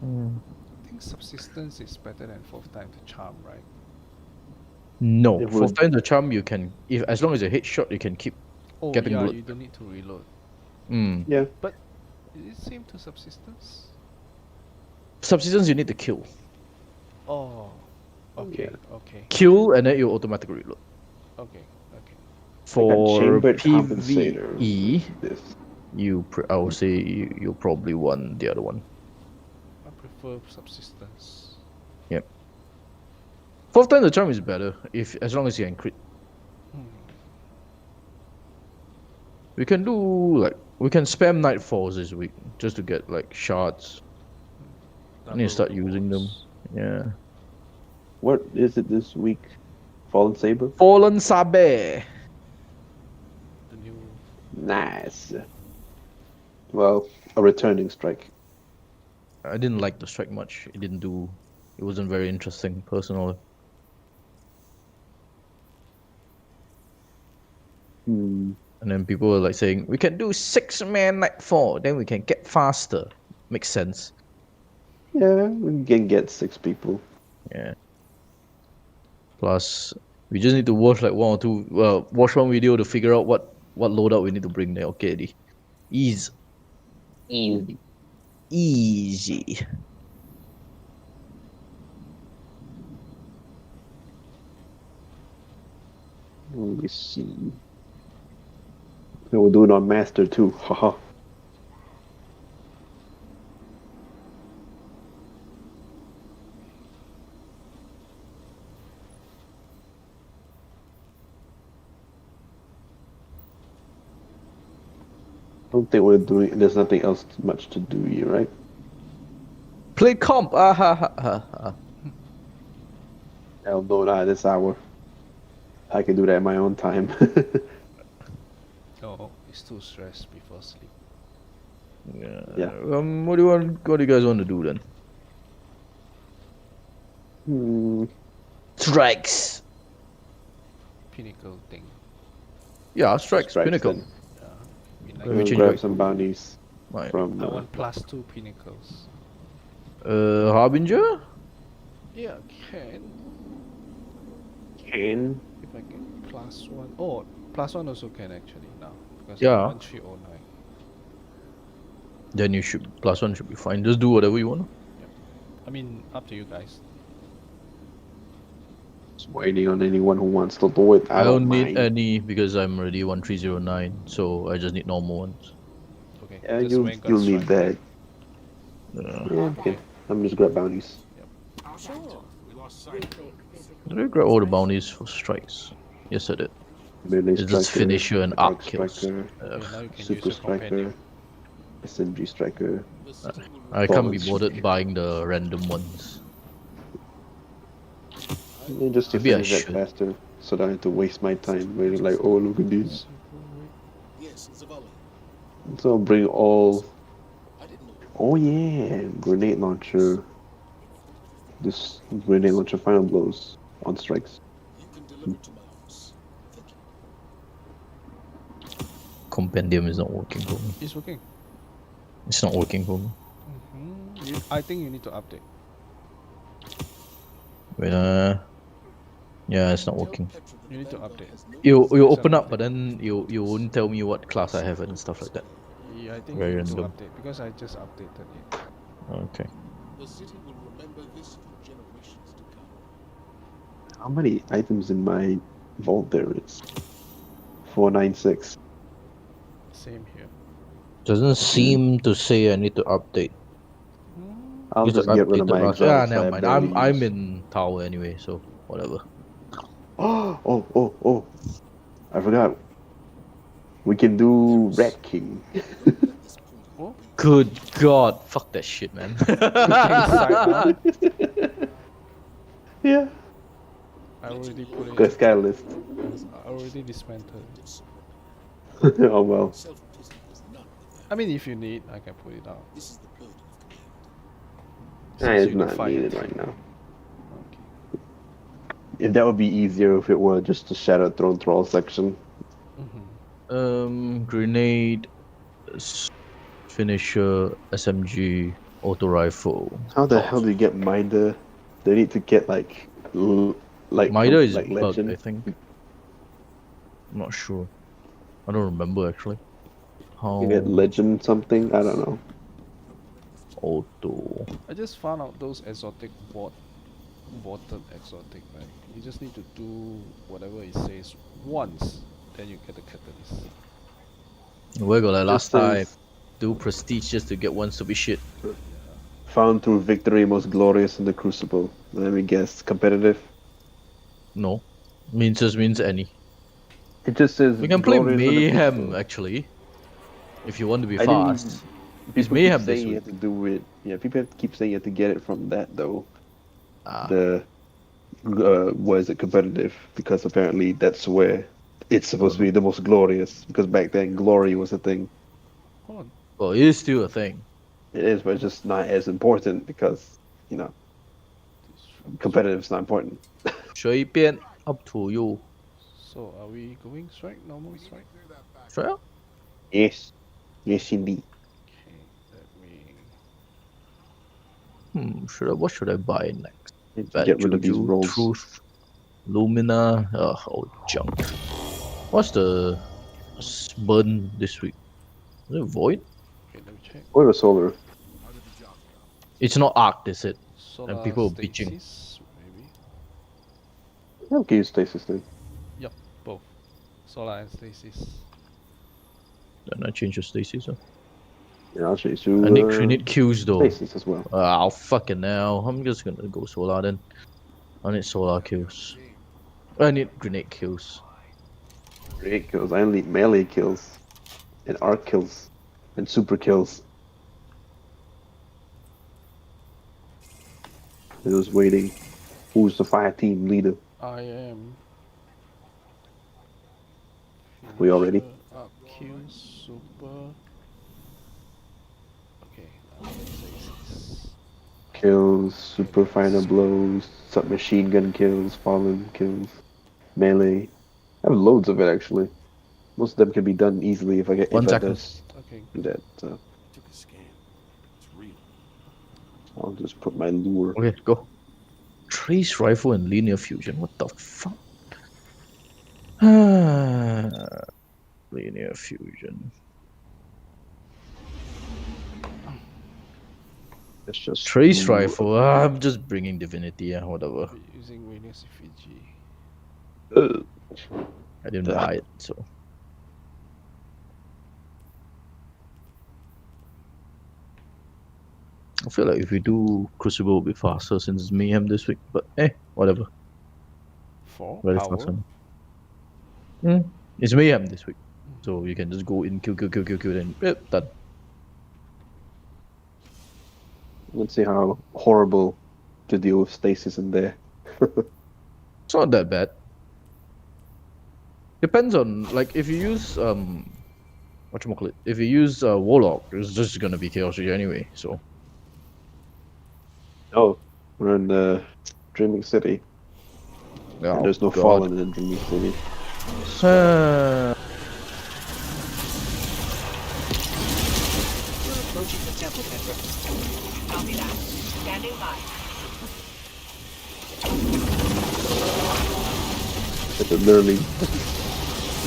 [SPEAKER 8] I think Subsistence is better than 4th time the charm, right?
[SPEAKER 7] No,
[SPEAKER 9] It
[SPEAKER 7] 4th
[SPEAKER 9] will-
[SPEAKER 7] time the charm you can, if as long as you headshot you can keep
[SPEAKER 8] Oh
[SPEAKER 7] getting
[SPEAKER 8] yeah,
[SPEAKER 7] blood.
[SPEAKER 8] you don't need to reload.
[SPEAKER 9] Yeah.
[SPEAKER 8] But is it same to Subsistence?
[SPEAKER 7] Subsistence you need to kill.
[SPEAKER 8] Oh. Okay,
[SPEAKER 9] Yeah.
[SPEAKER 8] okay,
[SPEAKER 7] Kill and then you automatically reload.
[SPEAKER 8] okay, okay.
[SPEAKER 7] For
[SPEAKER 9] Chambered
[SPEAKER 7] PvE,
[SPEAKER 9] Compensator. This.
[SPEAKER 7] I would say you probably want the other one.
[SPEAKER 8] I prefer Subsistence.
[SPEAKER 7] Yep. 4th time the charm is better as long as you can crit. We can spam Nightfalls this week just to get like shards. I need to start using them. Yeah.
[SPEAKER 9] What is it this week? Fallen Saber?
[SPEAKER 7] Fallen Saber.
[SPEAKER 8] The new.
[SPEAKER 9] Nice. Well, a returning strike.
[SPEAKER 7] I didn't like the strike much. It wasn't very interesting personally.
[SPEAKER 9] Hmm.
[SPEAKER 7] And then people were like saying, we can do 6-man Nightfall, then we can get faster. Makes sense.
[SPEAKER 9] Yeah, we can get 6 people.
[SPEAKER 7] Yeah. Plus, we just need to watch like one video to figure out what loadout we need to bring there. Okay, easy. Easy.
[SPEAKER 9] Let me see. And we'll do it on Master too. Haha. I don't think we're doing. There's nothing else much to do here, right?
[SPEAKER 7] Play comp. Ah ha ha ha ha.
[SPEAKER 9] Hell no, not this hour. I can do that in my own time.
[SPEAKER 8] Oh, it's too stressed before sleep.
[SPEAKER 7] Yeah. What do you guys want to do then? Strikes.
[SPEAKER 8] Pinnacle thing.
[SPEAKER 7] Yeah, strikes. Pinnacle.
[SPEAKER 9] then.
[SPEAKER 7] Let me change
[SPEAKER 9] grab
[SPEAKER 7] back
[SPEAKER 9] some
[SPEAKER 7] to
[SPEAKER 9] bounties
[SPEAKER 7] my
[SPEAKER 9] from.
[SPEAKER 8] I want +2 pinnacles.
[SPEAKER 7] Harbinger.
[SPEAKER 8] Yeah, can.
[SPEAKER 9] Can.
[SPEAKER 8] If I get +1. Oh, +1 also can actually now. Because
[SPEAKER 7] Yeah.
[SPEAKER 8] I'm 1309.
[SPEAKER 7] Then you should +1 should be fine. Just do whatever you want.
[SPEAKER 8] I mean, up to you guys.
[SPEAKER 9] Just waiting on anyone who wants to do it. I don't
[SPEAKER 7] need
[SPEAKER 9] mind.
[SPEAKER 7] any because I'm already 1309, so I just need normal ones.
[SPEAKER 8] Okay,
[SPEAKER 9] Yeah,
[SPEAKER 8] just
[SPEAKER 9] you'll
[SPEAKER 8] Vanguard
[SPEAKER 9] you'll need
[SPEAKER 8] strike.
[SPEAKER 9] that. Yeah, okay. I'm just grab bounties.
[SPEAKER 1] Sure.
[SPEAKER 2] We lost sight.
[SPEAKER 1] Rhythmic, physical
[SPEAKER 7] Did I grab all the
[SPEAKER 1] expression.
[SPEAKER 7] bounties for strikes? Yes, I did.
[SPEAKER 9] Melee
[SPEAKER 7] It's just
[SPEAKER 9] striker,
[SPEAKER 7] finisher and
[SPEAKER 9] attack
[SPEAKER 7] arc kills.
[SPEAKER 9] striker,
[SPEAKER 8] Okay, now you can use
[SPEAKER 9] super
[SPEAKER 8] your companion.
[SPEAKER 9] striker, SMG striker.
[SPEAKER 7] I can't be
[SPEAKER 9] Thoughts?
[SPEAKER 7] bothered buying the random ones.
[SPEAKER 9] And just to
[SPEAKER 7] Maybe I
[SPEAKER 9] finish that
[SPEAKER 7] should.
[SPEAKER 9] faster, so that I don't have to waste my time waiting like, oh look at this. So I'll bring all. Oh yeah, grenade launcher. This grenade launcher final blows on strikes.
[SPEAKER 7] Compendium is not working for me.
[SPEAKER 8] It's working.
[SPEAKER 7] It's not working for me.
[SPEAKER 8] I think you need to update.
[SPEAKER 7] Wait, yeah, it's not working.
[SPEAKER 8] You need to update.
[SPEAKER 7] You
[SPEAKER 8] It's
[SPEAKER 7] open up,
[SPEAKER 8] update.
[SPEAKER 7] but then you won't tell me what class I have and stuff like that.
[SPEAKER 8] Yeah, I think
[SPEAKER 7] Very
[SPEAKER 8] you need to
[SPEAKER 7] random.
[SPEAKER 8] update because I just updated it.
[SPEAKER 7] Okay.
[SPEAKER 9] How many items in my vault there is? 496.
[SPEAKER 8] Same here.
[SPEAKER 7] Doesn't seem to say I need to update.
[SPEAKER 9] I'll
[SPEAKER 7] Need to
[SPEAKER 9] just get rid of
[SPEAKER 7] update the
[SPEAKER 9] my
[SPEAKER 7] last-
[SPEAKER 9] exotics.
[SPEAKER 7] never
[SPEAKER 9] I
[SPEAKER 7] mind.
[SPEAKER 9] barely
[SPEAKER 7] I'm
[SPEAKER 9] use.
[SPEAKER 7] in tower anyway, so whatever.
[SPEAKER 9] Oh! I forgot. We can do Rat King.
[SPEAKER 7] Good God, fuck that shit, man.
[SPEAKER 9] Yeah.
[SPEAKER 8] I already put it.
[SPEAKER 9] Good sky list.
[SPEAKER 8] I already dismantled it.
[SPEAKER 9] Oh well.
[SPEAKER 8] I mean, if you need, I can put it out.
[SPEAKER 9] It's
[SPEAKER 8] you
[SPEAKER 9] not
[SPEAKER 8] define
[SPEAKER 9] needed
[SPEAKER 8] it.
[SPEAKER 9] right now.
[SPEAKER 8] Okay.
[SPEAKER 9] If that would be easier if it were just the Shadow Throne Thrall section.
[SPEAKER 7] Grenade, finisher, SMG, auto rifle.
[SPEAKER 9] How the hell do you get Minder? They need to get like
[SPEAKER 7] Mitre is
[SPEAKER 9] like
[SPEAKER 7] bugged,
[SPEAKER 9] legend.
[SPEAKER 7] I think. I'm not sure. I don't remember actually. How
[SPEAKER 9] You get legend something? I don't know.
[SPEAKER 7] auto.
[SPEAKER 8] I just found out those exotic bottom exotic, right? You just need to do whatever it says once, then you get the catalyst.
[SPEAKER 7] Where got like last
[SPEAKER 9] Just
[SPEAKER 7] time?
[SPEAKER 9] says-
[SPEAKER 7] Do prestige just to get one stupid shit.
[SPEAKER 9] Found through victory most glorious in the crucible. Let me guess, competitive?
[SPEAKER 7] No. Means any.
[SPEAKER 9] It just says
[SPEAKER 7] We can play
[SPEAKER 9] glorious in the
[SPEAKER 7] Mayhem
[SPEAKER 9] crucible.
[SPEAKER 7] actually. If you want to be
[SPEAKER 9] I didn't-
[SPEAKER 7] fast. It's
[SPEAKER 9] People
[SPEAKER 7] Mayhem
[SPEAKER 9] keep
[SPEAKER 7] this
[SPEAKER 9] saying you
[SPEAKER 7] week.
[SPEAKER 9] have to do it. Yeah, people keep saying you have to get it from that though.
[SPEAKER 7] Ah.
[SPEAKER 9] The what is it, competitive? Because apparently that's where it's supposed to be the most glorious. Because back then glory was a thing.
[SPEAKER 8] Hold on.
[SPEAKER 7] Well, it is still a thing.
[SPEAKER 9] It is, but it's just not as important because competitive's not important.
[SPEAKER 7] 随便 up to you.
[SPEAKER 8] So are we going strike? Normal strike?
[SPEAKER 7] Sure.
[SPEAKER 9] Yes, yes indeed.
[SPEAKER 8] Okay, let me.
[SPEAKER 7] What should I buy next?
[SPEAKER 9] Need to
[SPEAKER 7] Bad
[SPEAKER 9] get rid of these
[SPEAKER 7] Juju,
[SPEAKER 9] rolls.
[SPEAKER 7] Truth, Lumina, all junk. What's the burn this week? Is it Void?
[SPEAKER 8] Okay, let me check.
[SPEAKER 9] Or a solar.
[SPEAKER 7] It's not Arc, is it?
[SPEAKER 8] Solar
[SPEAKER 7] And people are bitching.
[SPEAKER 8] stasis, maybe.
[SPEAKER 9] Okay, stasis then.
[SPEAKER 8] Yup, both. Solar and stasis.
[SPEAKER 7] Then I change the stasis. Huh?
[SPEAKER 9] Yeah, I'll change to
[SPEAKER 7] I need Qs though.
[SPEAKER 9] stasis as well.
[SPEAKER 7] I'll fucking now. I'm just gonna go solar then. I need solar kills. I need grenade kills.
[SPEAKER 9] Great kills. I need melee kills, and arc kills, and super kills. I was waiting. Who's the fire team leader?
[SPEAKER 8] I am.
[SPEAKER 9] We all ready?
[SPEAKER 8] Finisher, up Q, super. Okay, stasis.
[SPEAKER 9] Kills, super final blows, submachine gun kills, fallen kills, melee. I have loads of it actually. Most of them can be done easily if I get
[SPEAKER 7] 1
[SPEAKER 9] if I
[SPEAKER 7] second.
[SPEAKER 9] just
[SPEAKER 8] Okay.
[SPEAKER 9] do that. So
[SPEAKER 11] Took a scan. It's real.
[SPEAKER 9] I'll just put my lure.
[SPEAKER 7] Okay, go. Trace rifle and linear fusion. What the fuck? Linear fusion.
[SPEAKER 9] It's just
[SPEAKER 7] Trace
[SPEAKER 9] lure.
[SPEAKER 7] rifle. I'm just bringing divinity. Yeah, whatever.
[SPEAKER 8] We're using Venus effigy.
[SPEAKER 7] I didn't buy it, so. I feel like if we do Crucible, it'll be faster since it's Mayhem this week. But whatever.
[SPEAKER 8] 4
[SPEAKER 7] Very
[SPEAKER 8] power.
[SPEAKER 7] fast one. It's Mayhem this week, so you can just go in, kill, then done.
[SPEAKER 9] Let's see how horrible to deal with stasis in there.
[SPEAKER 7] It's not that bad. Depends on, like, if you use whatchamacallit, if you use Warlock, it's just gonna be Chaos Rage anyway. So
[SPEAKER 9] Oh, we're in the Dreaming City.
[SPEAKER 7] yeah,
[SPEAKER 9] And there's no
[SPEAKER 7] God.
[SPEAKER 9] Fallen in Dreaming City.
[SPEAKER 1] We're approaching the temple, Pedro.
[SPEAKER 4] Copy that. Standing by.
[SPEAKER 9] It's literally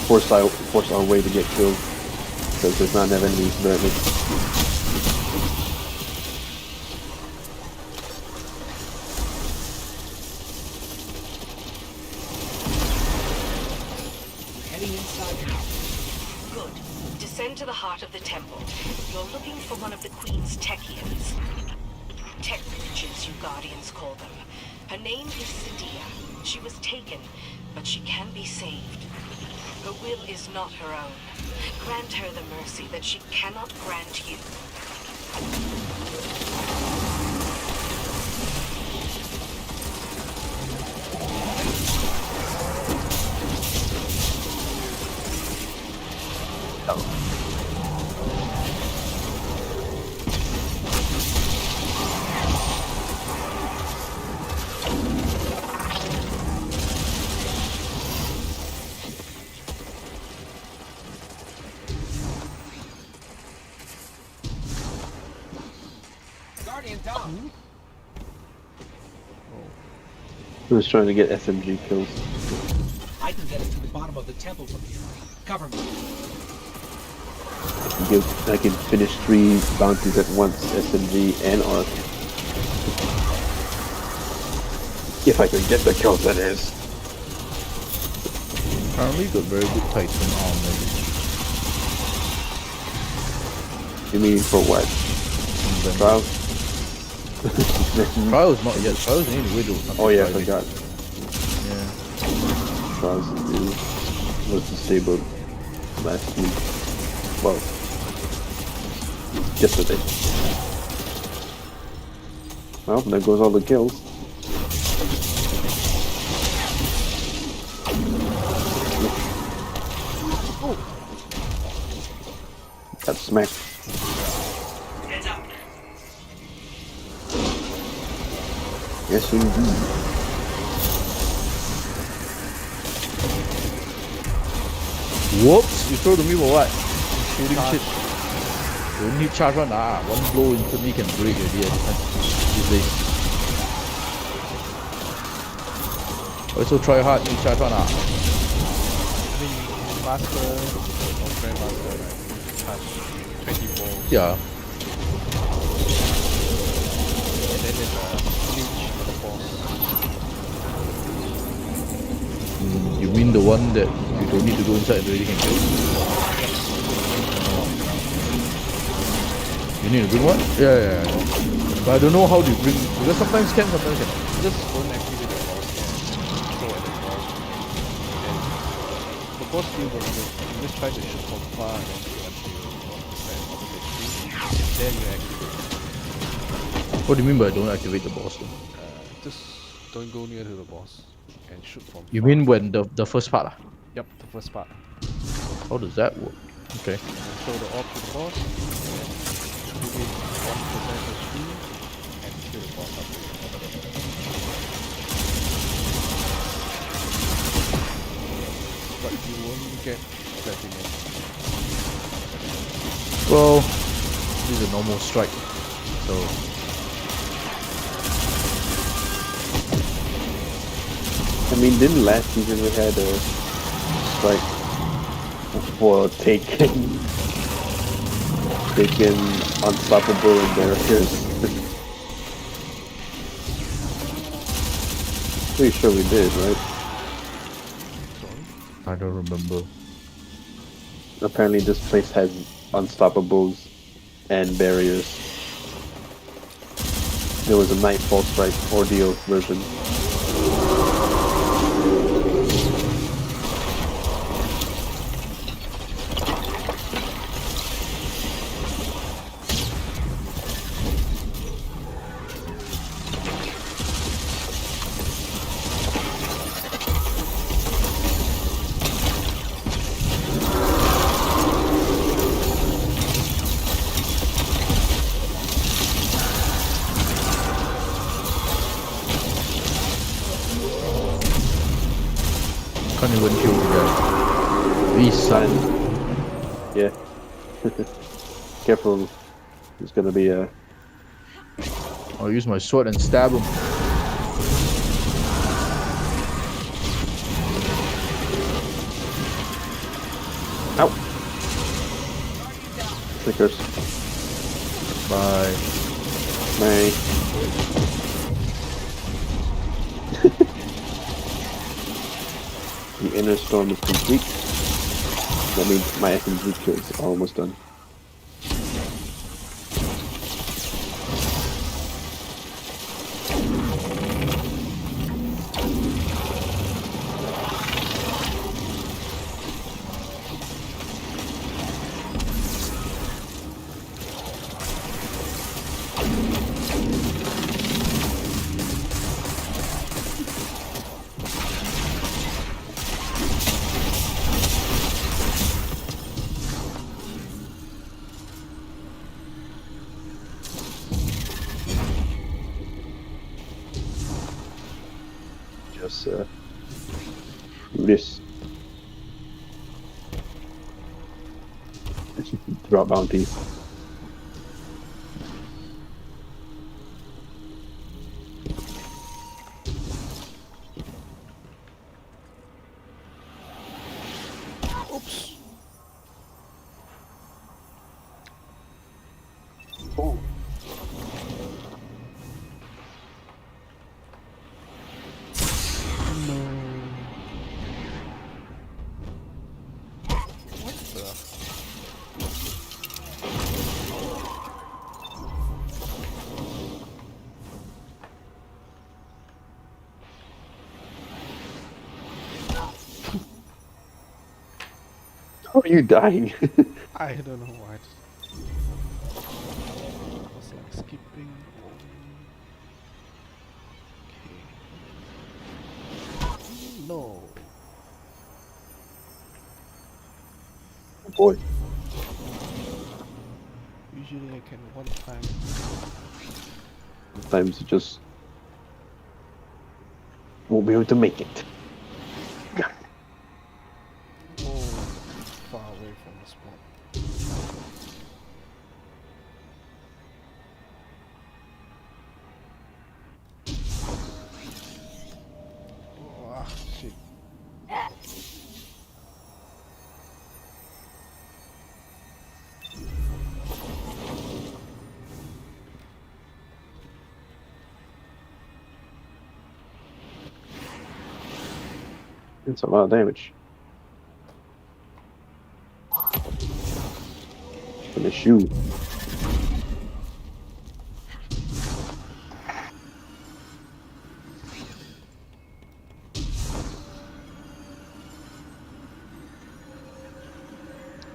[SPEAKER 9] force our way to get killed because there's not enough enemies apparently.
[SPEAKER 1] Heading inside now.
[SPEAKER 4] Good. Descend to the heart of the temple. You're looking for one of the Queen's Techians. Tech creatures, you Guardians call them. Her name is Sadia. She was taken, but she can be saved. Her will is not her own. Grant her the mercy that she cannot grant you.
[SPEAKER 1] Guardian down.
[SPEAKER 9] I was trying to get SMG kills.
[SPEAKER 1] I can get us to the bottom of the temple from here. Cover me.
[SPEAKER 9] I can finish 3 bounties at once, SMG and ARC. If I can get the kills, that is.
[SPEAKER 7] Apparently got very good Titan armor.
[SPEAKER 9] You mean for what? Trials?
[SPEAKER 7] Trials not yet. Trials need to wait till
[SPEAKER 9] Oh yeah, I
[SPEAKER 7] Friday.
[SPEAKER 9] forgot.
[SPEAKER 7] Yeah.
[SPEAKER 9] Trials was disabled last week. Well, yesterday. Well, there goes all the kills. Got smacked.
[SPEAKER 1] Heads up.
[SPEAKER 9] Yes, indeed.
[SPEAKER 7] Whoops! You throw to me for what? Shooting shit. You don't need charge one. One blow instantly can break already these days. Also try hard, need charge one.
[SPEAKER 8] I mean, master or grandmaster, right? Charge 20 balls.
[SPEAKER 7] Yeah.
[SPEAKER 8] And then there's a huge for the boss.
[SPEAKER 7] You mean the one that you don't need to go inside and already can kill? You need a good one? Yeah. But I don't know how to bring, because sometimes can, sometimes cannot.
[SPEAKER 8] Just don't activate the boss yet. Throw at the boss. And the boss still very good. You just try to shoot from far and then shoot until then you activate.
[SPEAKER 7] What do you mean by don't activate the boss?
[SPEAKER 8] Just don't go near to the boss and shoot from
[SPEAKER 7] You
[SPEAKER 8] far.
[SPEAKER 7] mean when the first part?
[SPEAKER 8] Yep, the first part.
[SPEAKER 7] How does that work? Okay.
[SPEAKER 8] Throw the orb to the boss, and then give it 1% HP, and kill the boss up. But you won't get gradually.
[SPEAKER 7] Well, this is a normal strike, so
[SPEAKER 9] I mean, didn't last season we had a strike for taking unstoppable and barriers? Pretty sure we did, right?
[SPEAKER 7] I don't remember.
[SPEAKER 9] Apparently this place has unstoppables and barriers. There was a Nightfall Strike Ordeal version.
[SPEAKER 7] Can't even kill the guy. Resign.
[SPEAKER 9] Yeah. Careful. There's gonna be a...
[SPEAKER 7] I'll use my sword and stab him.
[SPEAKER 9] Ow! Flickers.
[SPEAKER 7] Bye.
[SPEAKER 9] Bye. The inner storm is complete. That means my FMG kills are almost done. Just do this. Drop bounties.
[SPEAKER 8] Oops.
[SPEAKER 9] Oh. How are you dying?
[SPEAKER 8] I don't know why. I was like skipping. Okay. No.
[SPEAKER 9] Oh boy.
[SPEAKER 8] Usually I can one time.
[SPEAKER 9] Sometimes you just won't be able to make it.
[SPEAKER 8] Oh, far away from the spot. Oh, ah, shit.
[SPEAKER 9] It's a lot of damage. In the shoe.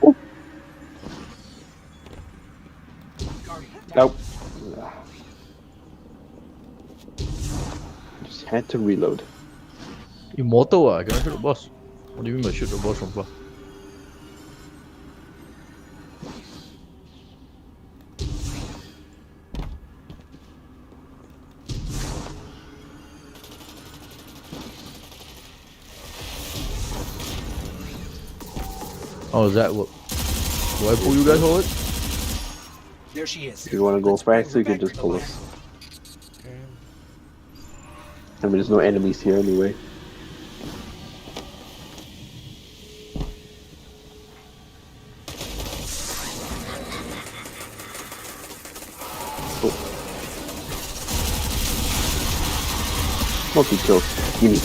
[SPEAKER 9] Oh. Nope. Just had to reload.
[SPEAKER 7] Immortal, I cannot shoot the boss. What do you mean by shoot the boss from far? How does that work? Do I pull you guys forward?
[SPEAKER 1] There she is.
[SPEAKER 9] If you want to go
[SPEAKER 1] Let's bring
[SPEAKER 9] fast,
[SPEAKER 1] her
[SPEAKER 9] you can
[SPEAKER 1] back
[SPEAKER 9] just
[SPEAKER 1] to the
[SPEAKER 9] pull
[SPEAKER 1] lab.
[SPEAKER 9] us.
[SPEAKER 8] Okay.
[SPEAKER 9] I mean, there's no enemies here anyway. Oh. Multi-kill. Gimme.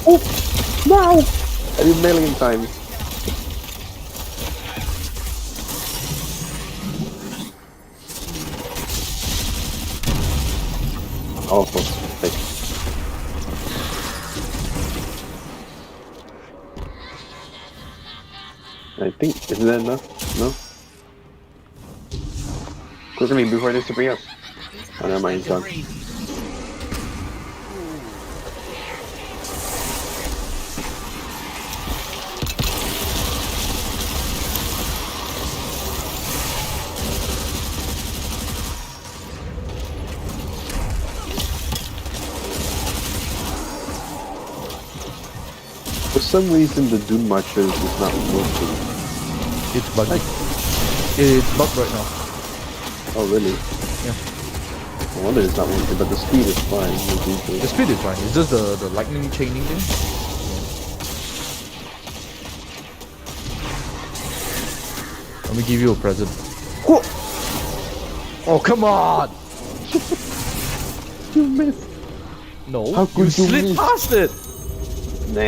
[SPEAKER 9] Oh! No! I did a million times. Oh, thanks. I think, isn't that enough? No? Quickly, before they disappear us. Oh, never mind, it's gone. For some reason, the Doom Marchers is not working.
[SPEAKER 7] It's bugged. It's bugged right now.
[SPEAKER 9] Oh, really?
[SPEAKER 7] Yeah.
[SPEAKER 9] No wonder it's not working, but the speed is fine.
[SPEAKER 7] The speed is fine. It's just the lightning chaining thing. Let me give you a present.
[SPEAKER 9] Whoa!
[SPEAKER 7] Oh, come on!
[SPEAKER 9] You missed.
[SPEAKER 7] No,
[SPEAKER 9] How could you
[SPEAKER 7] slid
[SPEAKER 9] miss?
[SPEAKER 7] past it!
[SPEAKER 9] Nah, I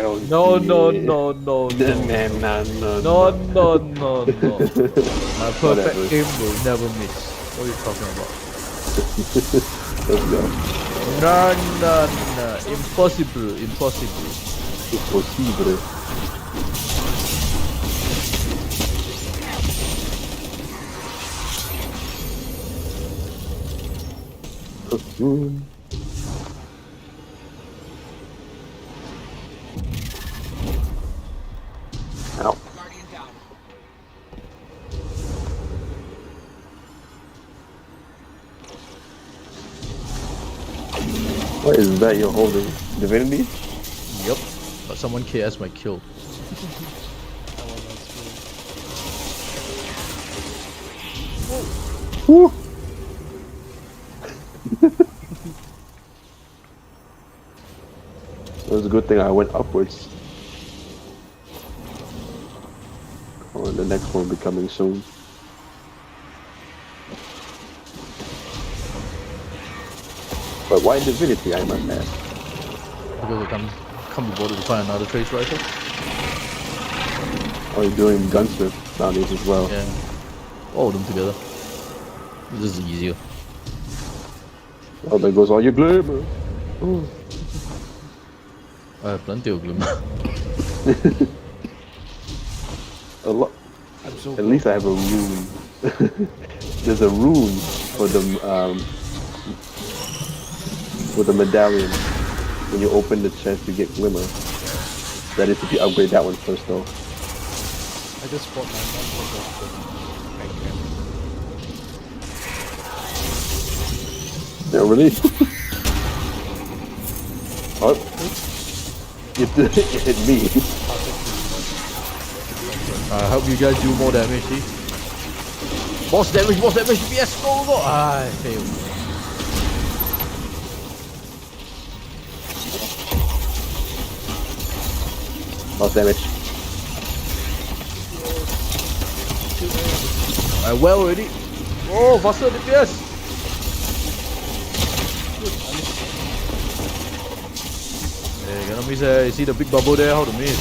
[SPEAKER 9] don't
[SPEAKER 7] No,
[SPEAKER 9] see
[SPEAKER 7] no,
[SPEAKER 9] it.
[SPEAKER 7] no, no, no.
[SPEAKER 9] Nah,
[SPEAKER 7] No, no, no, no. My perfect
[SPEAKER 9] Whatever.
[SPEAKER 7] aim will never miss. What are you talking about?
[SPEAKER 9] Let's go.
[SPEAKER 7] No, no, no. Impossible, impossible.
[SPEAKER 9] Impossible. Ow.
[SPEAKER 1] Guardian down.
[SPEAKER 9] What is that you're holding? Divinity?
[SPEAKER 7] Yep. But someone KS my kill.
[SPEAKER 9] Woo! It was a good thing I went upwards. Oh, and the next one will be coming soon. But why Divinity, I must ask?
[SPEAKER 7] Because I can't be bothered to find another trace rifle.
[SPEAKER 9] Oh, you're doing gunsmith nowadays as well.
[SPEAKER 7] Yeah. All of them together. This is easier.
[SPEAKER 9] Oh, there goes all your glamour. Ooh.
[SPEAKER 7] I have plenty of glimmer.
[SPEAKER 9] A lot.
[SPEAKER 8] I'm so
[SPEAKER 9] At least I have a rune. There's a rune for the medallion. When you open the chest, you get glimmer. That is if you upgrade that one first, though.
[SPEAKER 8] I just bought my
[SPEAKER 9] Yeah, really? Oh, it hit me.
[SPEAKER 7] I hope you guys do more damage, see? Boss damage, yes, go, go! Ah, I failed.
[SPEAKER 9] Lost damage.
[SPEAKER 7] I well already. Oh, faster DPS! Hey, cannot miss eh. You see the big bubble there? How to miss?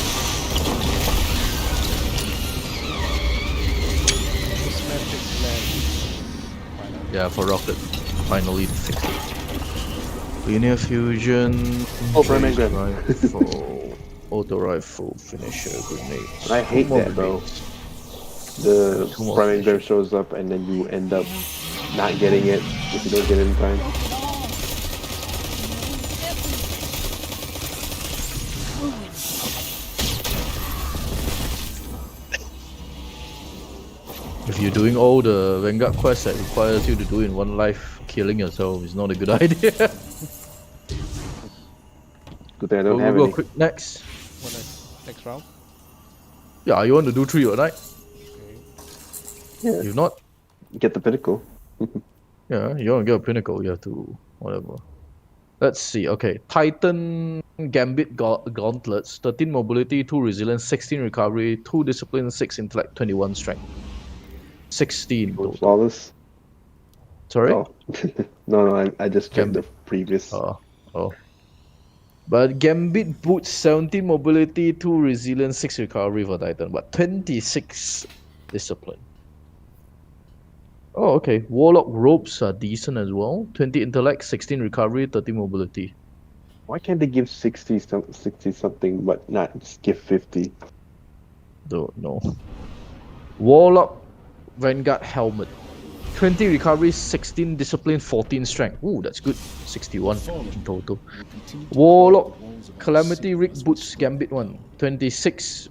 [SPEAKER 7] Yeah, for rocket. Finally fixed it. Linear fusion.
[SPEAKER 9] Oh, Brahmin Grab.
[SPEAKER 7] Rifle. Auto rifle. Finisher. Grenade.
[SPEAKER 9] I hate that, though. The
[SPEAKER 7] Two more
[SPEAKER 9] priming grab shows up and then you end up not getting it if you don't get it in time.
[SPEAKER 7] you're doing all the Vanguard quests that requires you to do in one life, killing yourself is not a good idea.
[SPEAKER 9] Good thing I don't
[SPEAKER 7] Go,
[SPEAKER 9] have
[SPEAKER 7] go,
[SPEAKER 9] any.
[SPEAKER 7] quick, next.
[SPEAKER 8] What next round?
[SPEAKER 7] Yeah, you want to do 3 or right?
[SPEAKER 8] Okay.
[SPEAKER 9] Yeah,
[SPEAKER 7] If not,
[SPEAKER 9] get the pinnacle.
[SPEAKER 7] yeah, you want to get a pinnacle, you have to, whatever. Let's see, okay. Titan Gambit Gauntlets, 13 mobility, 2 resilience, 16 recovery, 2 discipline, 6 intellect, 21 strength. 16
[SPEAKER 9] Go
[SPEAKER 7] total.
[SPEAKER 9] flawless.
[SPEAKER 7] Sorry?
[SPEAKER 9] Oh. no, I just checked the
[SPEAKER 7] Gambit.
[SPEAKER 9] previous.
[SPEAKER 7] Oh. But Gambit boots 17 mobility, 2 resilience, 6 recovery for Titan, but 26 discipline. Oh, okay. Warlock robes are decent as well. 20 intellect, 16 recovery, 30 mobility.
[SPEAKER 9] Why can't they give 60 something, but not just give 50?
[SPEAKER 7] Don't know. Warlock Vanguard helmet. 20 recovery, 16 discipline, 14 strength. Ooh, that's good. 61 in total. Warlock Calamity Rig boots Gambit one. 26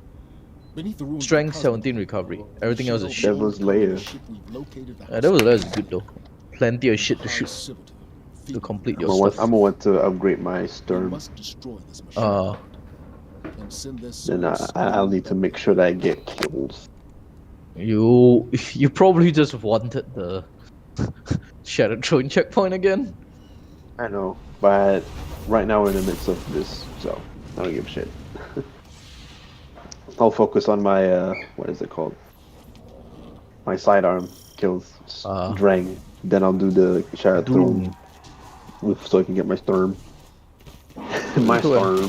[SPEAKER 7] strength, 17 recovery. Everything else is shit.
[SPEAKER 9] Devil's Lair.
[SPEAKER 7] Devil's Lair is good though. Plenty of shit to shoot to complete your
[SPEAKER 9] I'm
[SPEAKER 7] stuff.
[SPEAKER 9] gonna want to upgrade my Sturm. Then I'll need to make sure that I get kills.
[SPEAKER 7] You probably just wanted the Shattered Throne checkpoint again.
[SPEAKER 9] I know, but right now we're in the midst of this, so I don't give a shit. I'll focus on my what is it called? My sidearm kills Drang. Then I'll do the Shattered Throne so I can get my Storm. My Storm.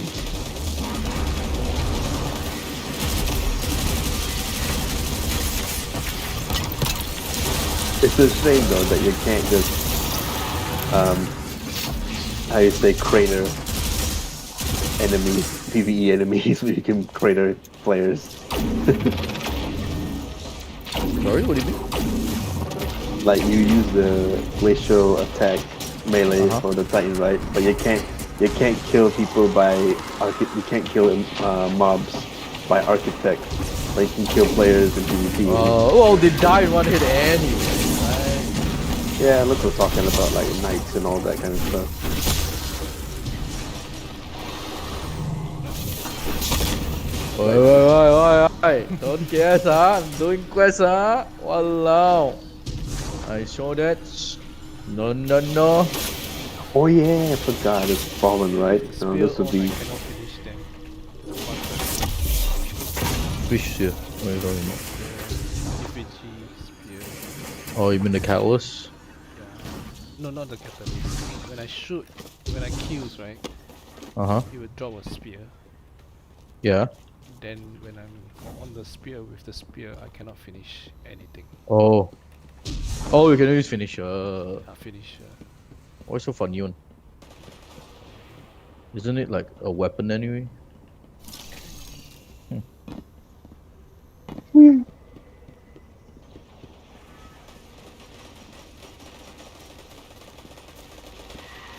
[SPEAKER 9] It's a shame though that you can't just how you say crater enemies, PvE enemies, where you can crater players.
[SPEAKER 7] Sorry, what do you mean?
[SPEAKER 9] Like you use the glacial attack melee for the Titan, right? But you can't kill people by you can't kill mobs by architect. Like you can kill players in PvP.
[SPEAKER 7] Well, they die in one hit anyway.
[SPEAKER 9] Yeah, look, we're talking about like knights and all that kind of stuff.
[SPEAKER 7] Oi, don't guess, I'm doing quests, Walao. I saw that. No.
[SPEAKER 9] Oh yeah, I forgot it's fallen, right? No, this would be.
[SPEAKER 7] Fish here. What are you talking about? Oh, you mean the catalyst?
[SPEAKER 8] No, not the catalyst. When I kills, right? He would drop a spear.
[SPEAKER 7] Yeah.
[SPEAKER 8] Then when I'm on the spear with the spear, I cannot finish anything.
[SPEAKER 7] Oh, you can use finisher.
[SPEAKER 8] Finisher.
[SPEAKER 7] Why so funny one? Isn't it like a weapon anyway?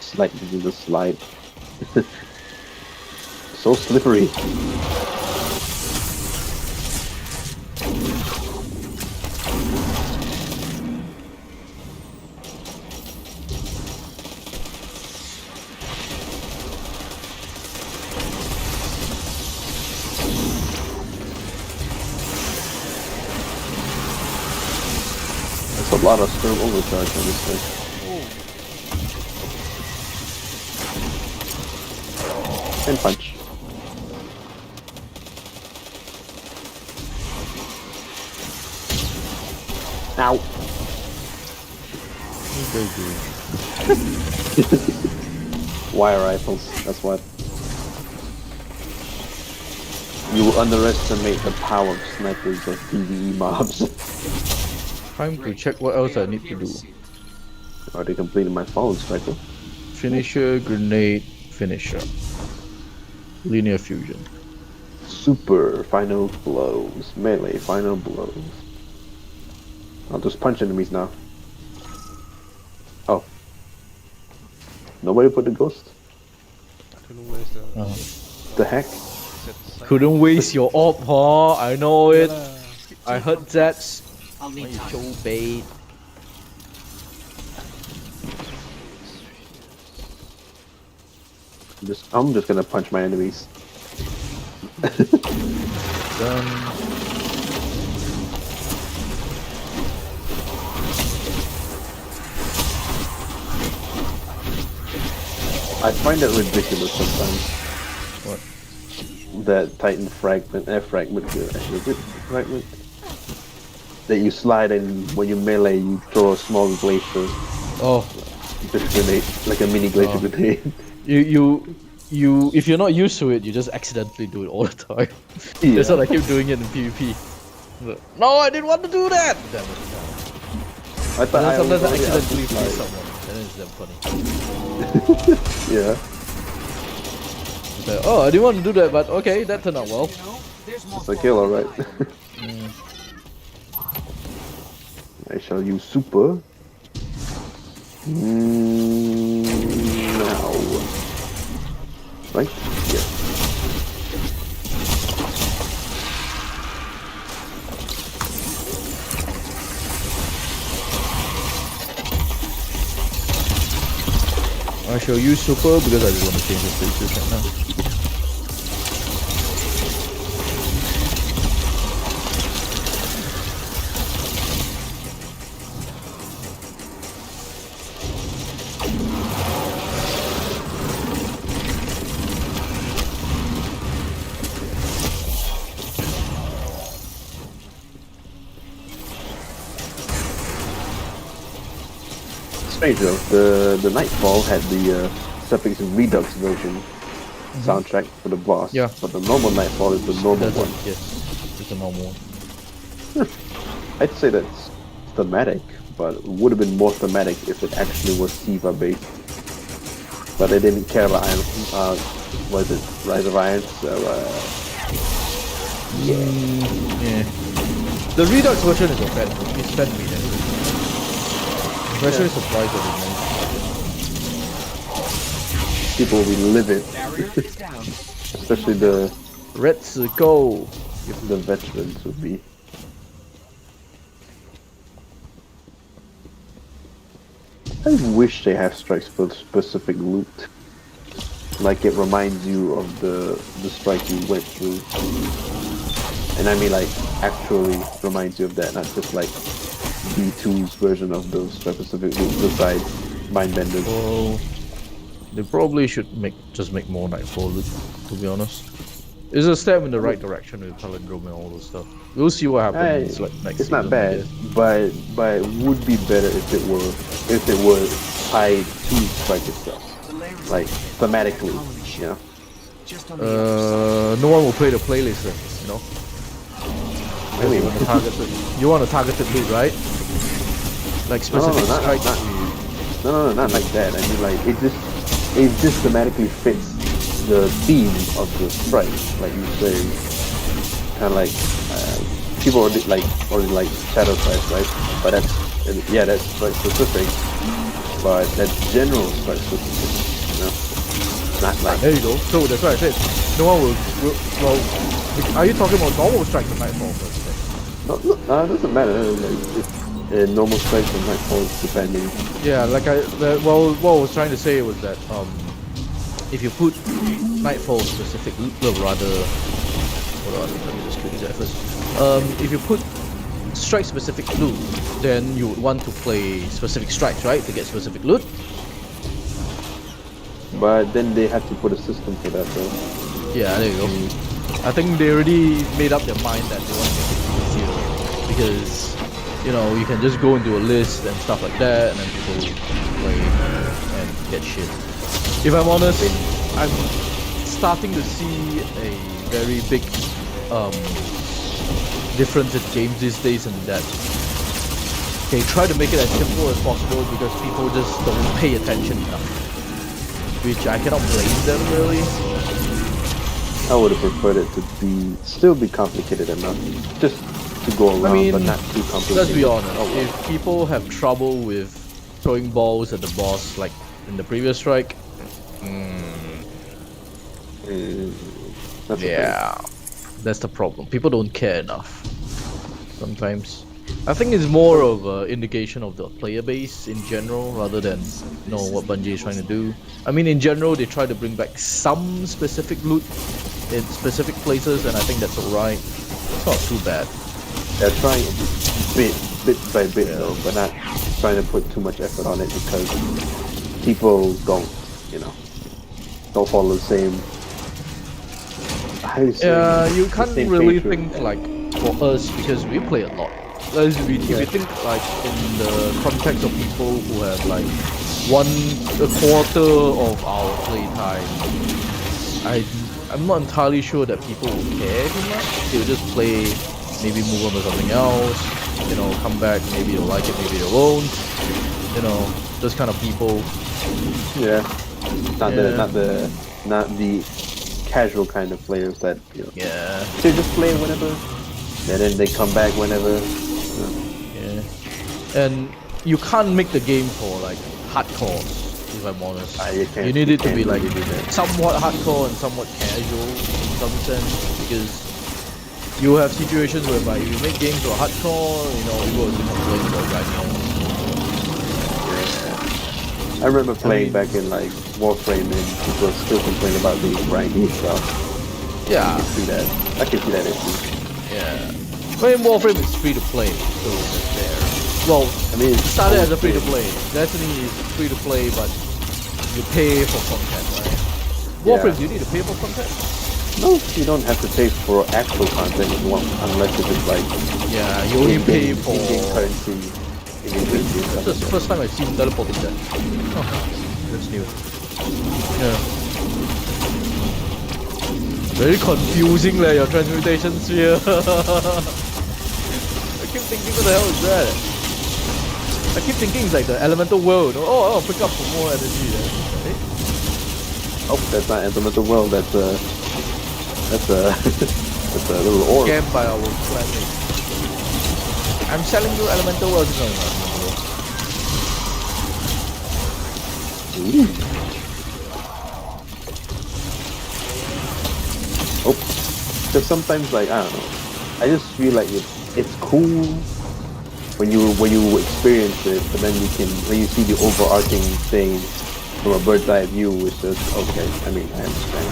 [SPEAKER 9] Slide into the slide. So slippery. There's a lot of Sturm overcharge on this thing. And punch. Ow. Wire rifles, that's what. You will underestimate the power of snipers of PvE mobs.
[SPEAKER 7] Time to check what else I need to do.
[SPEAKER 9] Already completed my fallen striker.
[SPEAKER 7] Finisher, grenade, finisher. Linear fusion.
[SPEAKER 9] Super final blows. Melee final blows. I'll just punch enemies now. Oh. Nobody put the ghost?
[SPEAKER 8] I don't know where's
[SPEAKER 9] The heck?
[SPEAKER 7] Couldn't waste your orb, huh? I know it. I heard that.
[SPEAKER 1] I'll need time.
[SPEAKER 7] Show bait.
[SPEAKER 9] I'm just gonna punch my enemies.
[SPEAKER 7] Done.
[SPEAKER 9] I find that ridiculous sometimes.
[SPEAKER 7] What?
[SPEAKER 9] That Titan fragment, fragment, actually, is it fragment? That you slide and when you melee, you throw a small glacier.
[SPEAKER 7] Oh.
[SPEAKER 9] Just grenade, like a mini glacier grenade.
[SPEAKER 7] You, if you're not used to it, you just accidentally do it all the time.
[SPEAKER 9] Yeah.
[SPEAKER 7] That's what I keep doing it in PvP. No, I didn't want to do that! Damn it.
[SPEAKER 9] I thought I
[SPEAKER 7] Sometimes I
[SPEAKER 9] only
[SPEAKER 7] accidentally play
[SPEAKER 9] slide.
[SPEAKER 7] someone, and then it's damn funny.
[SPEAKER 9] Yeah.
[SPEAKER 7] It's like, oh, I didn't want to do that, but okay, that turned out well.
[SPEAKER 9] It's a kill, alright. I shall use super. Now. Right? Yeah.
[SPEAKER 7] I shall use super because I just want to change the status right now.
[SPEAKER 9] Strange though, the Nightfall had the Suffix Redux version soundtrack for the boss.
[SPEAKER 7] Yeah.
[SPEAKER 9] But the normal Nightfall is the normal one.
[SPEAKER 7] Yes, it's a normal one.
[SPEAKER 9] I'd say that's thematic, but it would have been more thematic if it actually was Siva based. But they didn't care about Iron, what is it, Rise of Iron, so
[SPEAKER 7] Yeah. The Redux version is a fan, it's fan made anyway. I'm actually surprised that it
[SPEAKER 9] people will be livid. Especially the
[SPEAKER 7] Let's go!
[SPEAKER 9] the veterans would be. I wish they have strikes for specific loot. Like it reminds you of the strike you went through. And I mean like actually reminds you of that, not just like B2's version of those strike-specific loot besides Mindbenders.
[SPEAKER 7] Well, they probably should just make more Nightfall loot, to be honest. It's a step in the right direction with Palindrome and all this stuff. We'll see what happens like next
[SPEAKER 9] It's not
[SPEAKER 7] season,
[SPEAKER 9] bad, but it would be better if it were tied to strike itself. Like thematically, you know.
[SPEAKER 7] No one will play the playlist then, you know?
[SPEAKER 9] I mean,
[SPEAKER 7] you want a targeted loot, right? Like specific strikes.
[SPEAKER 9] No, not like that. I mean, like it just thematically fits the theme of the strike. Like you say, kind of like people already like Shadow Strike, right? But that's strike specific. But that's general strike specific. You know, not like.
[SPEAKER 7] There you go. So that's why I said no one will. Well, are you talking about normal strikes and Nightfall first?
[SPEAKER 9] No, it doesn't matter. Like, normal strikes and Nightfalls depending.
[SPEAKER 7] Yeah, like well, what I was trying to say was that if you put Nightfall specific, rather, hold on, let me just quickly that first. If you put strike specific loot, then you would want to play specific strikes, right, to get specific loot.
[SPEAKER 9] But then they have to put a system for that, though.
[SPEAKER 7] Yeah, there you go. I think they already made up their mind that they want to make it easier because, you know, you can just go into a list and stuff like that, and then people play and get shit. If I'm honest, I'm starting to see a very big difference in games these days, in that they try to make it as simple as possible because people just don't pay attention enough. Which I cannot blame them really.
[SPEAKER 9] I would have preferred it to still be complicated enough, just to go around, but not too complicated.
[SPEAKER 7] Let's be honest, if people have trouble with throwing balls at the boss like in the previous strike,
[SPEAKER 9] that's
[SPEAKER 7] that's the problem. People don't care enough sometimes. I think it's more of an indication of the player base in general rather than what Bungie is trying to do. I mean, in general, they try to bring back some specific loot in specific places, and I think that's alright. It's not too bad.
[SPEAKER 9] They're trying bit by bit though, but not trying to put too much effort on it because people don't follow the same.
[SPEAKER 7] Yeah, you can't really think like for us because we play a lot. If we think like in the context of people who have like a quarter of our playtime, I'm not entirely sure that people will care too much. They'll just play, maybe move on to something else, come back, maybe they'll like it, maybe they won't. Those kind of people.
[SPEAKER 9] Yeah. Not the casual kind of players that
[SPEAKER 7] Yeah.
[SPEAKER 9] they just play whenever, and then they come back whenever.
[SPEAKER 7] Yeah. And you can't make the game for like hardcore, if I'm honest. You need it to be like somewhat hardcore and somewhat casual in some sense, because you have situations whereby if you make games for hardcore, people will complain about grinding.
[SPEAKER 9] I remember playing back in like Warframe and people still complain about the grindy stuff.
[SPEAKER 7] Yeah.
[SPEAKER 9] I can see that issue.
[SPEAKER 7] Yeah. But in Warframe it's free to play, so it's there. Well, I mean, it started as a free to play. Destiny is free to play, but you pay for content, right? Warframe, do you need to pay for content?
[SPEAKER 9] No, you don't have to pay for actual content unless it's like...
[SPEAKER 7] Yeah, you only pay for...
[SPEAKER 9] in-game currency.
[SPEAKER 7] That's the first time I've seen teleporting that. Oh, that's new. Yeah. Very confusing your transmutation sphere. I keep thinking, what the hell is that? I keep thinking it's like the elemental world. Oh, I'll pick up for more energy then. Right?
[SPEAKER 9] Oh, that's not elemental world, that's a little orb.
[SPEAKER 7] Scammed by our planet. I'm selling you elemental world.
[SPEAKER 9] Oh, because sometimes I don't know. I just feel like it's cool when you experience it, but then when you see the overarching thing from a bird's eye view, it's just okay. I mean, I understand.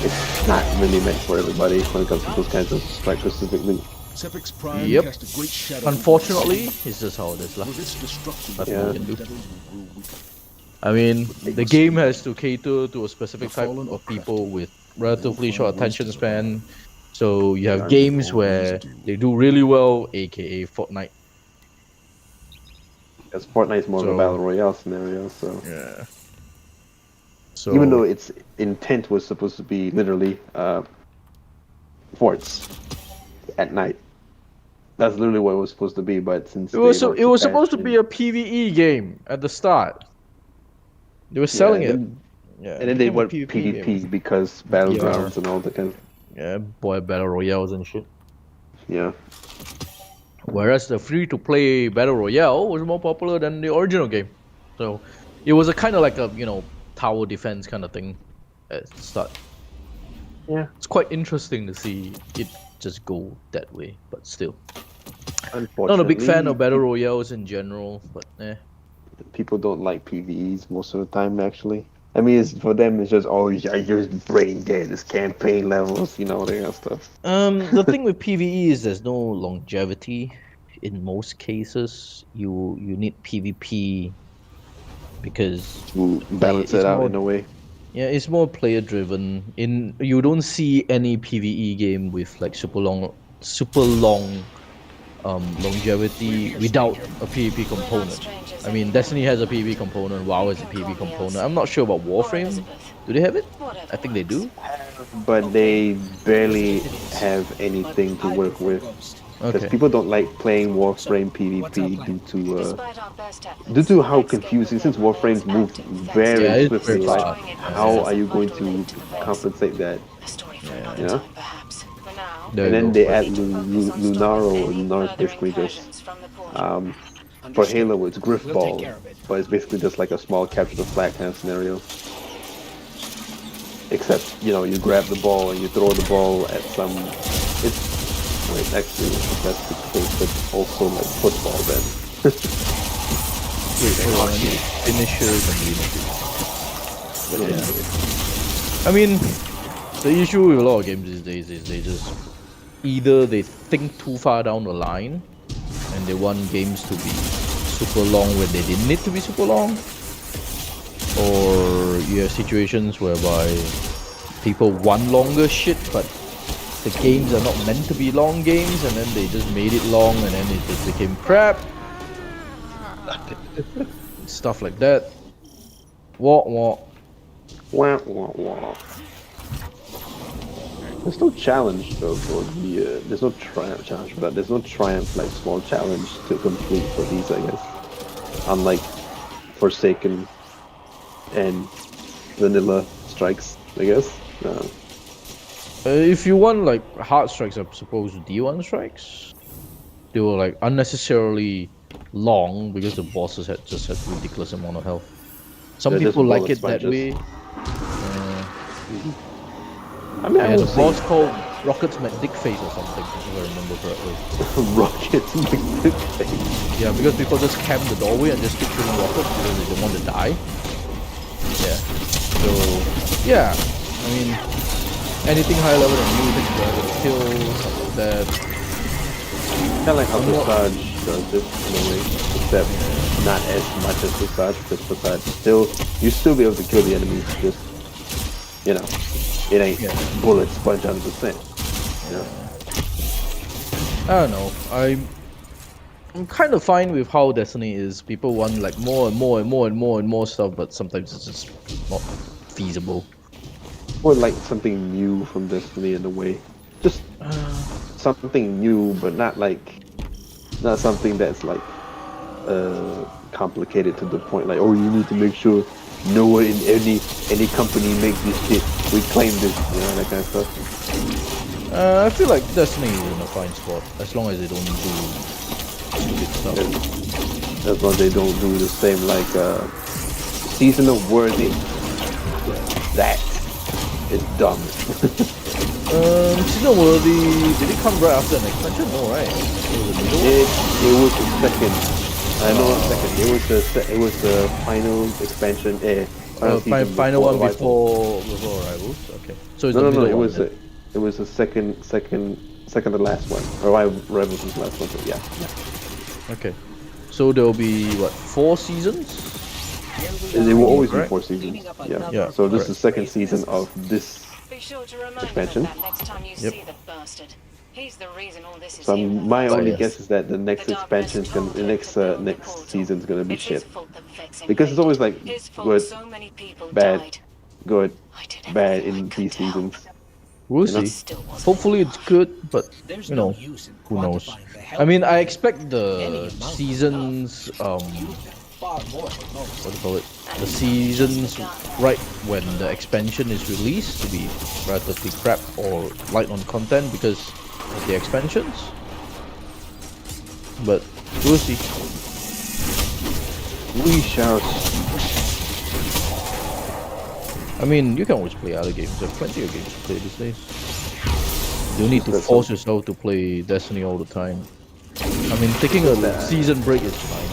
[SPEAKER 9] It's not really meant for everybody when it comes to those kinds of strike specifically.
[SPEAKER 7] Yep. Unfortunately, it's just how it is. I mean, the game has to cater to a specific type of people with relatively short attention span. So you have games where they do really well, aka Fortnite.
[SPEAKER 9] Because Fortnite's more of a battle royale scenario, so
[SPEAKER 7] yeah. So
[SPEAKER 9] even though its intent was supposed to be literally forts at night. That's literally what it was supposed to be, but since
[SPEAKER 7] it was supposed to be a PvE game at the start. They were selling it. Yeah,
[SPEAKER 9] and then they went PvP because Battlegrounds and all that kind of...
[SPEAKER 7] Yeah, boy, Battle Royales and shit.
[SPEAKER 9] Yeah.
[SPEAKER 7] Whereas the free-to-play Battle Royale was more popular than the original game. So, it was a kind of like a, tower defense kind of thing at the start.
[SPEAKER 9] Yeah.
[SPEAKER 7] It's quite interesting to see it just go that way, but still.
[SPEAKER 9] Unfortunately,
[SPEAKER 7] not a big fan of Battle Royales in general, but
[SPEAKER 9] people don't like PvEs most of the time, actually. I mean, for them, it's just, oh, you're brain dead, it's campaign levels, that kind of stuff.
[SPEAKER 7] The thing with PvE is there's no longevity. In most cases, you need PvP because
[SPEAKER 9] to balance it out in a way.
[SPEAKER 7] Yeah, it's more player driven. You don't see any PvE game with like super long longevity without a PvP component. I mean, Destiny has a PvP component, WoW has a PvP component. I'm not sure about Warframe. Do they have it? I think they do.
[SPEAKER 9] But they barely have anything to work with. Because people don't like playing Warframe PvP due to how confusing, since Warframes move very swiftly, like, how are you going to compensate that? Yeah. And then they add Lunaro, and Lunaro basically just, for Halo it's Griff Ball, but it's basically just like a small capture the flag kind of scenario. Except, you grab the ball and you throw the ball at some, Wait, actually, that's the case, but also like football then.
[SPEAKER 7] Wait, hold on, I need finishers and leaders. But yeah. I mean, the issue with a lot of games these days is they just either they think too far down the line and they want games to be super long when they didn't need to be super long, or you have situations whereby people want longer shit but the games are not meant to be long games and then they just made it long and then it just became crap. Stuff like that. Wah wah.
[SPEAKER 9] Wah, wah, wah. There's no challenge though for the there's no triumph challenge for that. There's no triumph like small challenge to complete for these, I guess. Unlike Forsaken and Vanilla Strikes, I guess.
[SPEAKER 7] If you want like hard strikes, I suppose D1 strikes, they were like unnecessarily long because the bosses had ridiculous amount of health. Some people like it that way.
[SPEAKER 9] I mean,
[SPEAKER 7] the boss called Rocket's McDickface or something, if I remember correctly.
[SPEAKER 9] Rocket's McDickface.
[SPEAKER 7] Yeah, because people just camp the doorway and just keep shooting rockets because they don't want to die. Yeah. So yeah, I mean, anything high level than you takes forever to kill, stuff like that.
[SPEAKER 9] Kind of like how Presage does this in a way, except not as much as Presage, because Presage you still be able to kill the enemies, just, you know, it ain't bullets punch 100%. You know?
[SPEAKER 7] I don't know. I'm kind of fine with how Destiny is. People want like more and more and more and more and more stuff, but sometimes it's just not feasible.
[SPEAKER 9] Or like something new from Destiny in a way. Just something new, but not something that's like complicated to the point like, oh, you need to make sure no one in any company makes this shit. We claim this, you know, that kind of stuff.
[SPEAKER 7] I feel like Destiny is in a fine spot as long as they don't do stupid stuff.
[SPEAKER 9] As long as they don't do the same like seasonal worthy. That is dumb.
[SPEAKER 7] Seasonal worthy, did it come right after an expansion? No, right?
[SPEAKER 9] It was the second. I know second. It was the final expansion.
[SPEAKER 7] Final one before Rivals. Okay. So it's
[SPEAKER 9] no. It was the second to last one. Rivals was the last one. So yeah.
[SPEAKER 7] Okay. So there will be what, 4 seasons?
[SPEAKER 9] There will always be 4 seasons. Yeah. So this is the second season of this expansion.
[SPEAKER 4] He's the reason all this is
[SPEAKER 9] so
[SPEAKER 4] here.
[SPEAKER 9] my only guess is that the next expansion next season's gonna be shit. Because it's always like good, bad, good, bad in these seasons.
[SPEAKER 7] We'll see. Hopefully it's good, but you know, who knows? I mean, I expect the seasons what do you call it? The seasons right when the expansion is released to be relatively crap or light on content because of the expansions. But we'll see.
[SPEAKER 9] We shall.
[SPEAKER 7] I mean, you can always play other games. There are plenty of games to play these days. You don't need to force yourself to play Destiny all the time. I mean, taking a season break is fine.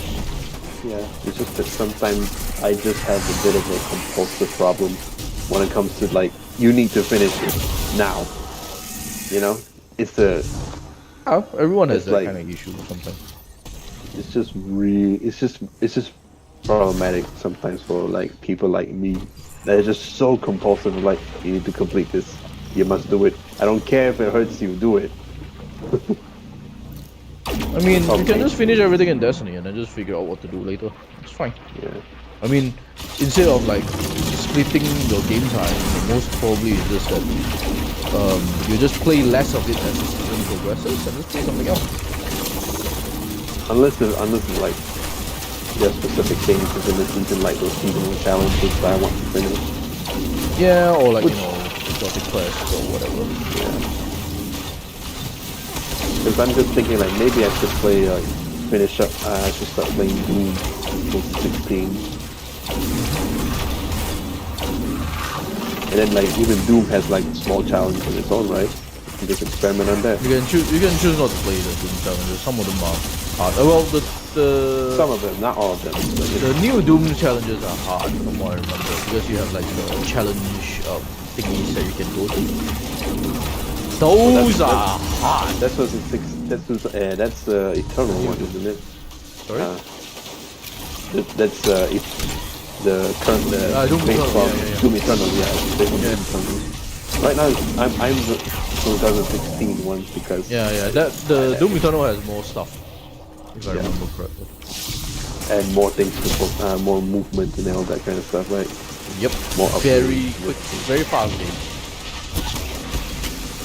[SPEAKER 9] Yeah, it's just that sometimes I just have a bit of a compulsive problem when it comes to like, you need to finish it now. You know?
[SPEAKER 7] Everyone has that kind of issue sometimes.
[SPEAKER 9] It's just problematic sometimes for like people like me. They're just so compulsive, like, you need to complete this. You must do it. I don't care if it hurts you, do it.
[SPEAKER 7] I mean, you can just finish everything in Destiny and then just figure out what to do later. It's fine.
[SPEAKER 9] Yeah.
[SPEAKER 7] I mean, instead of like splitting your game time, most probably it's just that you just play less of it as the season progresses and just play something else.
[SPEAKER 9] Unless it's like there are specific things within the season, like those seasonal challenges that I want to finish.
[SPEAKER 7] Yeah, or like, you know, exotic quests or whatever.
[SPEAKER 9] Yeah. Because I'm just thinking like maybe I should play finish up. I should start playing Doom 16. And then like even Doom has like small challenges in its own right. Just experiment on that.
[SPEAKER 7] You can choose not to play the Doom challenges. Some of them are hard. Well,
[SPEAKER 9] some of them, not all of them.
[SPEAKER 7] The new Doom challenges are hard, from what I remember, because you have like the challenge thingies that you can go to. Those are hard.
[SPEAKER 9] That's that's Eternal one, isn't it?
[SPEAKER 7] Sorry.
[SPEAKER 9] That's the current
[SPEAKER 7] Doom Eternal.
[SPEAKER 9] Doom Eternal. Doom Eternal. Right now, I'm the 2016 one because
[SPEAKER 7] the Doom Eternal has more stuff, if I remember correctly,
[SPEAKER 9] and more things to more movement and all that kind of stuff, right?
[SPEAKER 7] Yep.
[SPEAKER 9] More
[SPEAKER 7] very quick, very fast game.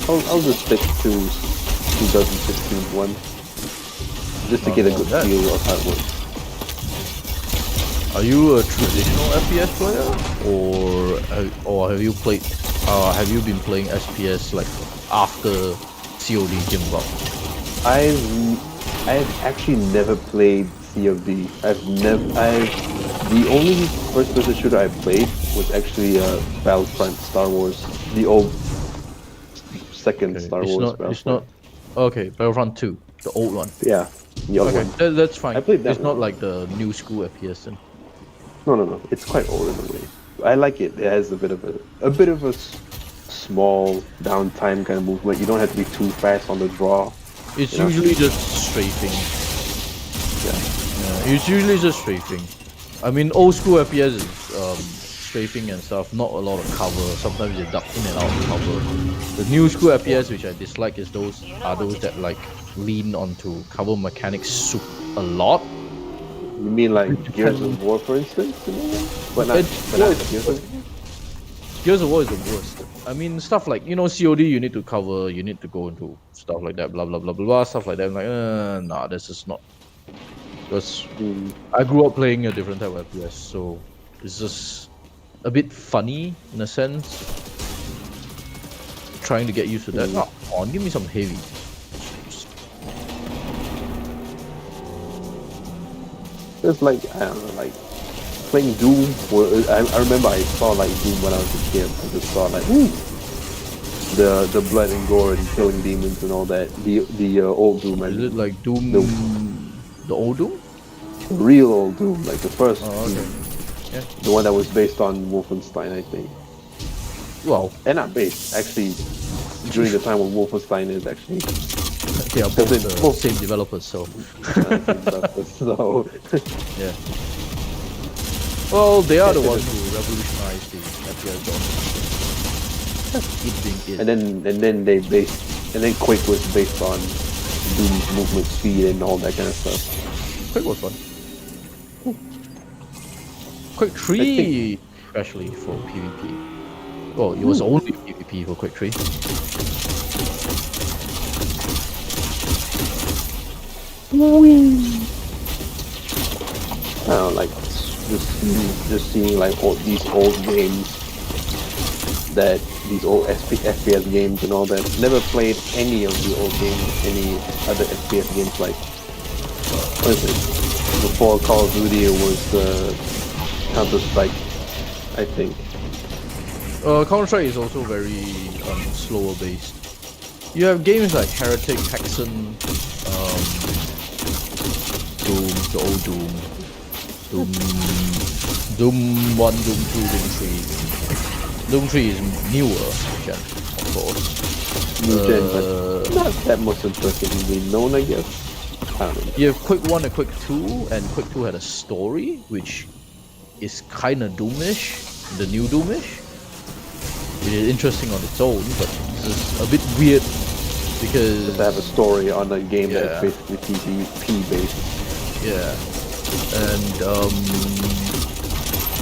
[SPEAKER 9] I'll just stick to 2016 one, just to get a good feel of how it works.
[SPEAKER 7] Are you a traditional FPS player, or have you played? Have you been playing SPS like after COD came about?
[SPEAKER 9] I've actually never played COD. The only first-person shooter I played was actually Battlefront Star Wars, the old second Star Wars.
[SPEAKER 7] It's not. Okay, Battlefront 2, the old one.
[SPEAKER 9] Yeah, the old one.
[SPEAKER 7] That's fine.
[SPEAKER 9] I played that.
[SPEAKER 7] It's not like the new school FPS then.
[SPEAKER 9] No. It's quite old in a way. I like it. It has a bit of a small downtime kind of movement. You don't have to be too fast on the draw.
[SPEAKER 7] It's usually just strafing. Yeah. It's usually just strafing. I mean, old school FPS is strafing and stuff. Not a lot of cover. Sometimes you duck in and out of cover. The new school FPS, which I dislike, is those that like lean onto cover mechanics a lot.
[SPEAKER 9] You mean like Gears of War, for instance? But not
[SPEAKER 7] Gears of War is the worst. I mean, stuff like, COD, you need to cover, you need to go into stuff like that, blah, blah, blah, blah, blah, stuff like that. I'm like, nah, this is not. Because I grew up playing a different type of FPS, so it's just a bit funny in a sense. Trying to get used to that. Oh, come on, give me some heavy.
[SPEAKER 9] It's like, I don't know, like playing Doom. I remember I saw like Doom when I was a kid. I just saw like the blood and gore and killing demons and all that. The old Doom.
[SPEAKER 7] Is it like Doom? The old Doom?
[SPEAKER 9] Real old Doom, like the first.
[SPEAKER 7] Oh, okay. Yeah.
[SPEAKER 9] The one that was based on Wolfenstein, I think.
[SPEAKER 7] Well,
[SPEAKER 9] and not based, actually. During the time when Wolfenstein is actually.
[SPEAKER 7] They are both the same developers, so. Yeah. Well, they are the ones who revolutionized the FPS genre.
[SPEAKER 9] And then Quake was based on Doom's movement speed and all that kind of stuff.
[SPEAKER 7] Quake was fun. Quake 3, especially for PvP. Well, it was only PvP for Quake 3.
[SPEAKER 9] I don't know, like just seeing like all these old games, these old FPS games and all that. Never played any of the old games, any other FPS games like. What is it? Before Call of Duty, it was Counter-Strike, I think.
[SPEAKER 7] Counter-Strike is also very slower based. You have games like Heretic, Hexen, Doom, the old Doom, Doom 1, Doom 2, Doom 3. Doom 3 is newer gen, of course.
[SPEAKER 9] New gen, but not that much impressively known, I guess. I don't know.
[SPEAKER 7] You have Quake 1 and Quake 2, and Quake 2 had a story, which is kinda Doomish, the new Doomish. Which is interesting on its own, but it's just a bit weird because
[SPEAKER 9] they have a story on a game that's basically PvP based.
[SPEAKER 7] Yeah, and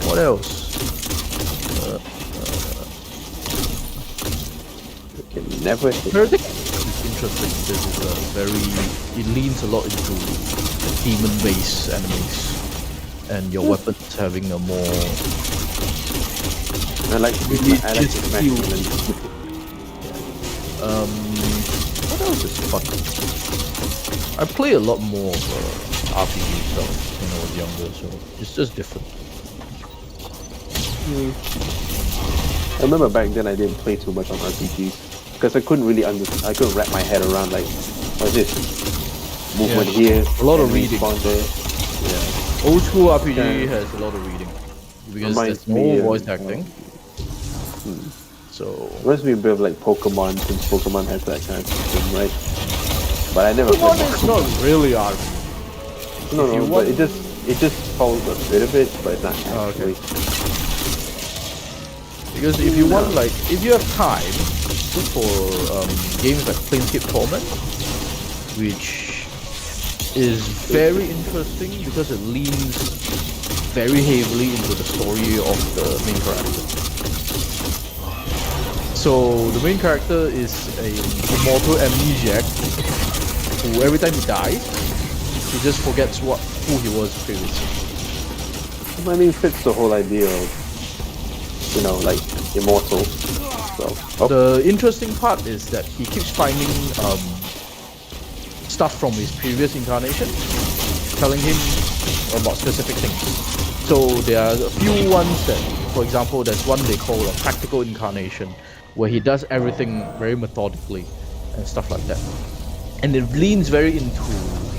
[SPEAKER 7] what else? Heretic is interesting because it leans a lot into demon-based enemies, and your weapons having a more.
[SPEAKER 9] I like to
[SPEAKER 7] what else is fun? I play a lot more RPG stuff when I was younger, so it's just different.
[SPEAKER 9] I remember back then I didn't play too much on RPGs. because I couldn't really I couldn't wrap my head around like what's this movement here,
[SPEAKER 7] a lot of
[SPEAKER 9] enemy
[SPEAKER 7] reading.
[SPEAKER 9] spawn there. Yeah.
[SPEAKER 7] Old school RPG has a lot of reading because
[SPEAKER 9] Reminds
[SPEAKER 7] there's no
[SPEAKER 9] me of,
[SPEAKER 7] voice acting. So
[SPEAKER 9] Reminds me a bit of like Pokemon, since Pokemon has that kind of system, right? But I never
[SPEAKER 7] Pokemon
[SPEAKER 9] played
[SPEAKER 7] is not really RPG.
[SPEAKER 9] No,
[SPEAKER 7] If you
[SPEAKER 9] no,
[SPEAKER 7] want-
[SPEAKER 9] but it just follows a bit of it, but not
[SPEAKER 7] Oh, okay.
[SPEAKER 9] actually.
[SPEAKER 7] Because if you want, like, if you have time, look for games like Planescape Torment, which is very interesting because it leans very heavily into the story of the main character. So the main character is a immortal amnesiac who every time he dies, he just forgets who he was previously.
[SPEAKER 9] I mean, it fits the whole idea of, like immortal. So
[SPEAKER 7] The interesting part is that he keeps finding stuff from his previous incarnation, telling him about specific things. So there are a few ones that, for example, there's one they call a practical incarnation, where he does everything very methodically and stuff like that. And it leans very into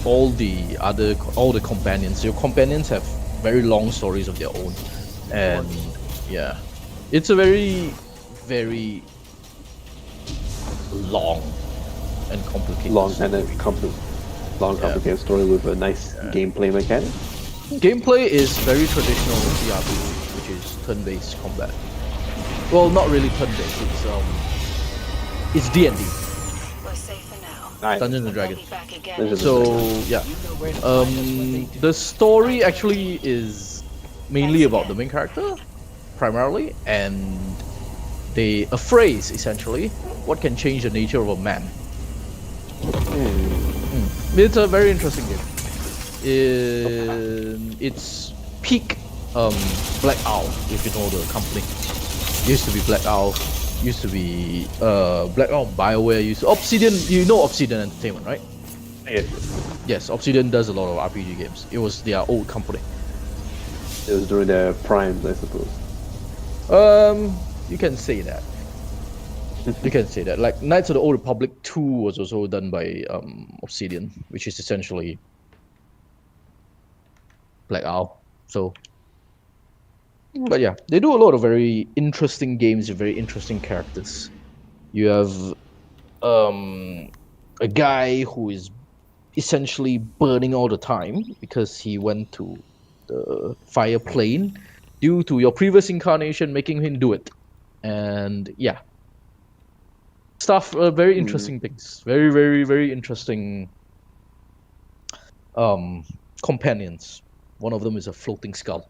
[SPEAKER 7] all the companions. Your companions have very long stories of their own, and yeah, it's a very, very long and complicated.
[SPEAKER 9] Complicated story with a nice gameplay mechanic.
[SPEAKER 7] Gameplay is very traditional CRPG, which is turn-based combat. Well, not really turn-based. It's D&D.
[SPEAKER 4] We're safe for now.
[SPEAKER 9] Nice.
[SPEAKER 7] Dungeons and Dragons.
[SPEAKER 4] Back again.
[SPEAKER 7] So yeah, the story actually is mainly about the main character, primarily, and a phrase essentially, what can change the nature of a man. It's a very interesting game. It's peak Black Owl, if you know the company. Used to be Black Owl, used to be Black Owl, BioWare, Obsidian. You know Obsidian Entertainment, right?
[SPEAKER 9] Yes.
[SPEAKER 7] Yes, Obsidian does a lot of RPG games. It was their old company.
[SPEAKER 9] It was during their primes, I suppose.
[SPEAKER 7] You can say that. You can say that. Like Knights of the Old Republic 2 was also done by Obsidian, which is essentially Black Owl. So, but yeah, they do a lot of very interesting games with very interesting characters. You have a guy who is essentially burning all the time because he went to the fire plane due to your previous incarnation making him do it. And yeah, stuff, very interesting things. Very, very, very interesting companions. One of them is a floating skull.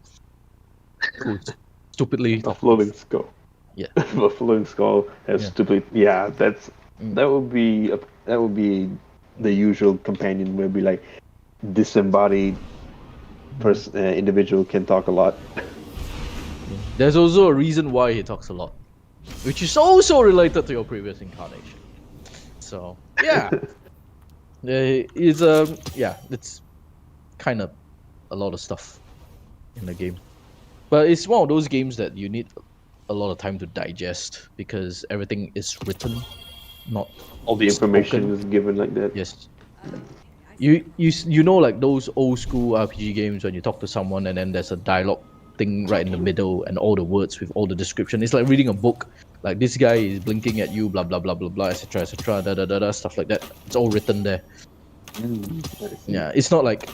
[SPEAKER 7] Who's stupidly
[SPEAKER 9] A floating skull.
[SPEAKER 7] Yeah.
[SPEAKER 9] A floating skull has stupid. Yeah, that would be the usual companion where be like disembodied individual can talk a lot.
[SPEAKER 7] There's also a reason why he talks a lot, which is also related to your previous incarnation. So yeah, it's kind of a lot of stuff in the game, but it's one of those games that you need a lot of time to digest because everything is written, not
[SPEAKER 9] all the information
[SPEAKER 7] spoken.
[SPEAKER 9] is given like that.
[SPEAKER 7] Yes. You know, like those old school RPG games when you talk to someone and then there's a dialogue thing right in the middle and all the words with all the description. It's like reading a book. Like this guy is blinking at you, blah blah blah blah blah, etc. Da da da da, stuff like that. It's all written there. Yeah, it's not like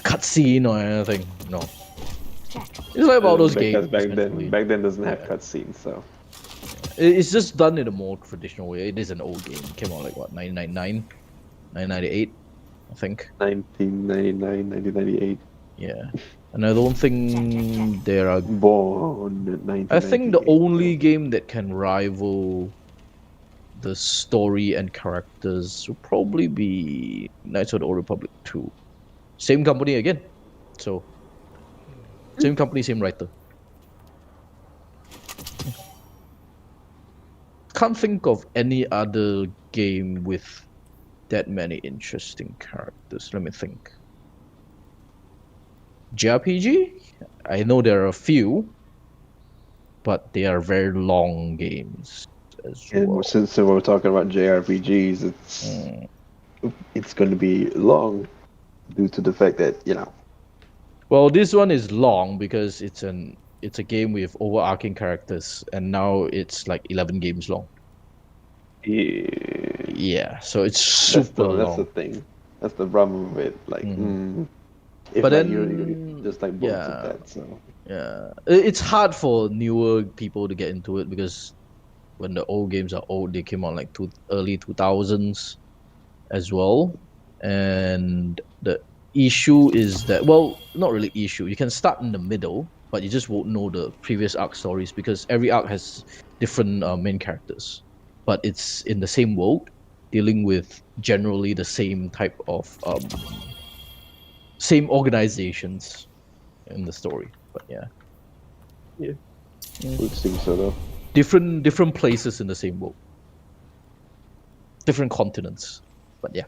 [SPEAKER 7] cutscene or anything. No, it's like about those games.
[SPEAKER 9] Back then doesn't have cutscenes, so
[SPEAKER 7] it's just done in a more traditional way. It is an old game. It came out like what, 1999, 1998, I think.
[SPEAKER 9] 1999, 1998.
[SPEAKER 7] Yeah, and I don't think there are
[SPEAKER 9] born.
[SPEAKER 7] I think the only game that can rival the story and characters will probably be Knights of the Old Republic 2. Same company again, so same company, same writer. Can't think of any other game with that many interesting characters. Let me think. JRPG? I know there are a few. but they are very long games as
[SPEAKER 9] And
[SPEAKER 7] well.
[SPEAKER 9] since we're talking about JRPGs, it's going to be long due to the fact that
[SPEAKER 7] Well, this one is long because it's a game with overarching characters, and now it's like 11 games long. Yeah, so it's super long.
[SPEAKER 9] That's the thing. That's the problem with it. Like, if
[SPEAKER 7] But
[SPEAKER 9] like
[SPEAKER 7] then,
[SPEAKER 9] you're just like bones of that, so
[SPEAKER 7] yeah, it's hard for newer people to get into it because when the old games are old, they came out like early 2000s as well, and the issue is that, well, not really issue. You can start in the middle, but you just won't know the previous arc stories because every arc has different main characters, but it's in the same world, dealing with generally the same type of same organizations in the story. But yeah,
[SPEAKER 9] would seem so though.
[SPEAKER 7] different places in the same world, different continents. But yeah.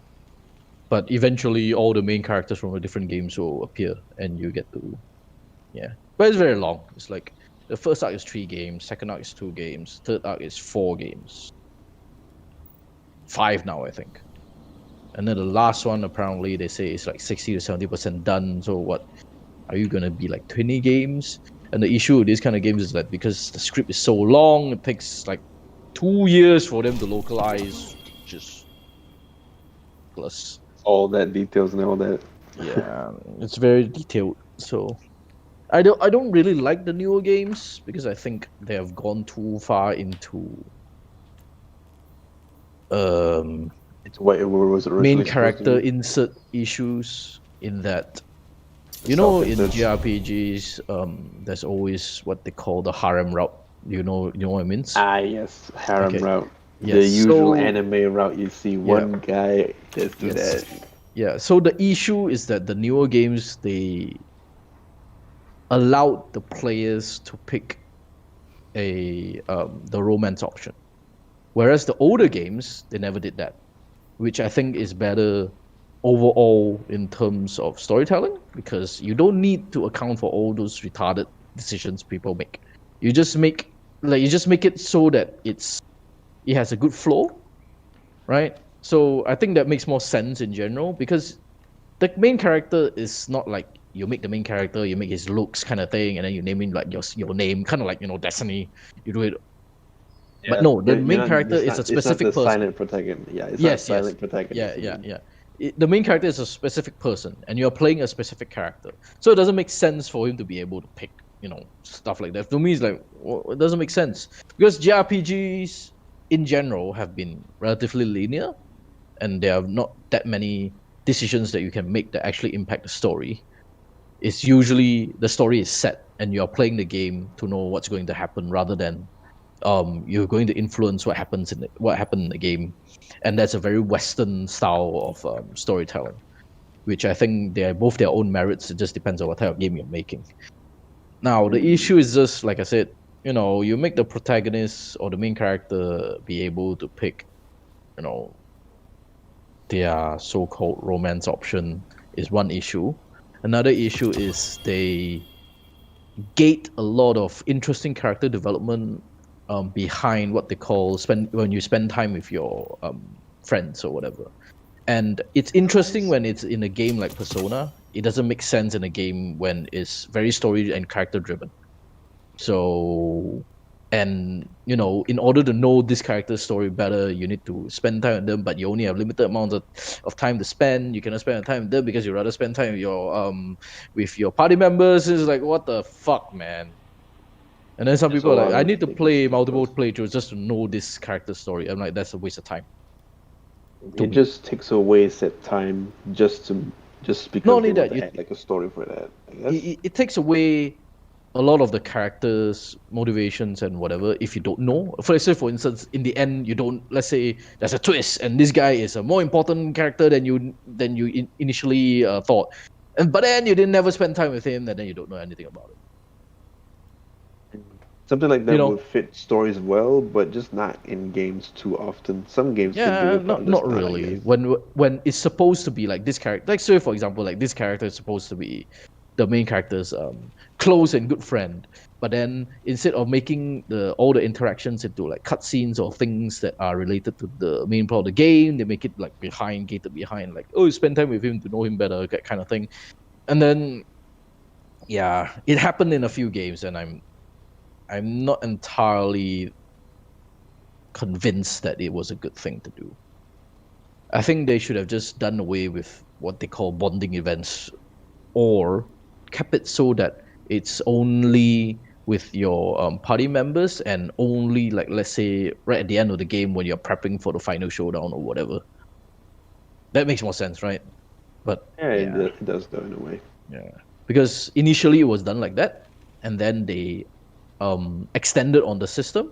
[SPEAKER 7] But eventually, all the main characters from the different games will appear, and you get to, yeah. But it's very long. It's like the first arc is 3 games, second arc is 2 games, third arc is 4 games, 5 now I think, and then the last one apparently they say is like 60 to 70% done. So what are you gonna be like 20 games? And the issue with these kind of games is that because the script is so long, it takes like 2 years for them to localize, just plus.
[SPEAKER 9] All that details and all that.
[SPEAKER 7] Yeah, it's very detailed. So I don't really like the newer games because I think they have gone too far into
[SPEAKER 9] It's what it was originally
[SPEAKER 7] main character insert issues in that, in JRPGs there's always what they call the harem route. You know what it means?
[SPEAKER 9] Yes, harem route.
[SPEAKER 7] Yes,
[SPEAKER 9] the usual anime route, you see one guy just do that.
[SPEAKER 7] Yeah, so the issue is that the newer games, they allowed the players to pick the romance option, whereas the older games, they never did that, which I think is better overall in terms of storytelling, because you don't need to account for all those retarded decisions people make. You just make it so that it has a good flow, right? So I think that makes more sense in general, because the main character is not like you make the main character, you make his looks kind of thing, and then you name him like your name, kind of like Destiny. You do it, but no, the main character is a specific person.
[SPEAKER 9] Silent protagonist. Yeah, it's not silent protagonist.
[SPEAKER 7] Yeah. The main character is a specific person, and you're playing a specific character, so it doesn't make sense for him to be able to pick stuff like that. To me, it's like, well, it doesn't make sense, because JRPGs in general have been relatively linear, and there are not that many decisions that you can make that actually impact the story. It's usually the story is set and you're playing the game to know what's going to happen, rather than you're going to influence what happened in the game. And that's a very Western style of storytelling, which I think they are both their own merits. It just depends on what type of game you're making. Now the issue is just, like I said, you make the protagonist or the main character be able to pick their so-called romance option is one issue. Another issue is they gate a lot of interesting character development behind what they call when you spend time with your friends or whatever. And it's interesting when it's in a game like Persona. It doesn't make sense in a game when it's very story and character driven. So, and in order to know this character's story better, you need to spend time with them, but you only have limited amounts of time to spend. You cannot spend time with them because you rather spend time with your party members. It's like, what the fuck, man. And then some people are like, I need to play multiple playthroughs just to know this character's story. I'm like, that's a waste of time.
[SPEAKER 9] It just takes away set time just because
[SPEAKER 7] not only
[SPEAKER 9] they
[SPEAKER 7] that,
[SPEAKER 9] had like a story for that. I guess.
[SPEAKER 7] It takes away a lot of the characters' motivations and whatever if you don't know. For instance, in the end, you don't. Let's say there's a twist, and this guy is a more important character than you initially thought, but then you didn't never spend time with him, and then you don't know anything about it.
[SPEAKER 9] Something like that would fit stories well, but just not in games too often. Some games can do it, but
[SPEAKER 7] not really. When it's supposed to be like this character, like say for example, like this character is supposed to be the main character's close and good friend. But then instead of making all the interactions into like cutscenes or things that are related to the main plot of the game, they make it like gated behind, like, oh, you spend time with him to know him better, that kind of thing. And then yeah, it happened in a few games, and I'm not entirely convinced that it was a good thing to do. I think they should have just done away with what they call bonding events, or kept it so that it's only with your party members, and only, like, let's say right at the end of the game when you're prepping for the final showdown or whatever. That makes more sense, right? But
[SPEAKER 9] it does though in a way.
[SPEAKER 7] Yeah, because initially it was done like that, and then they extended on the system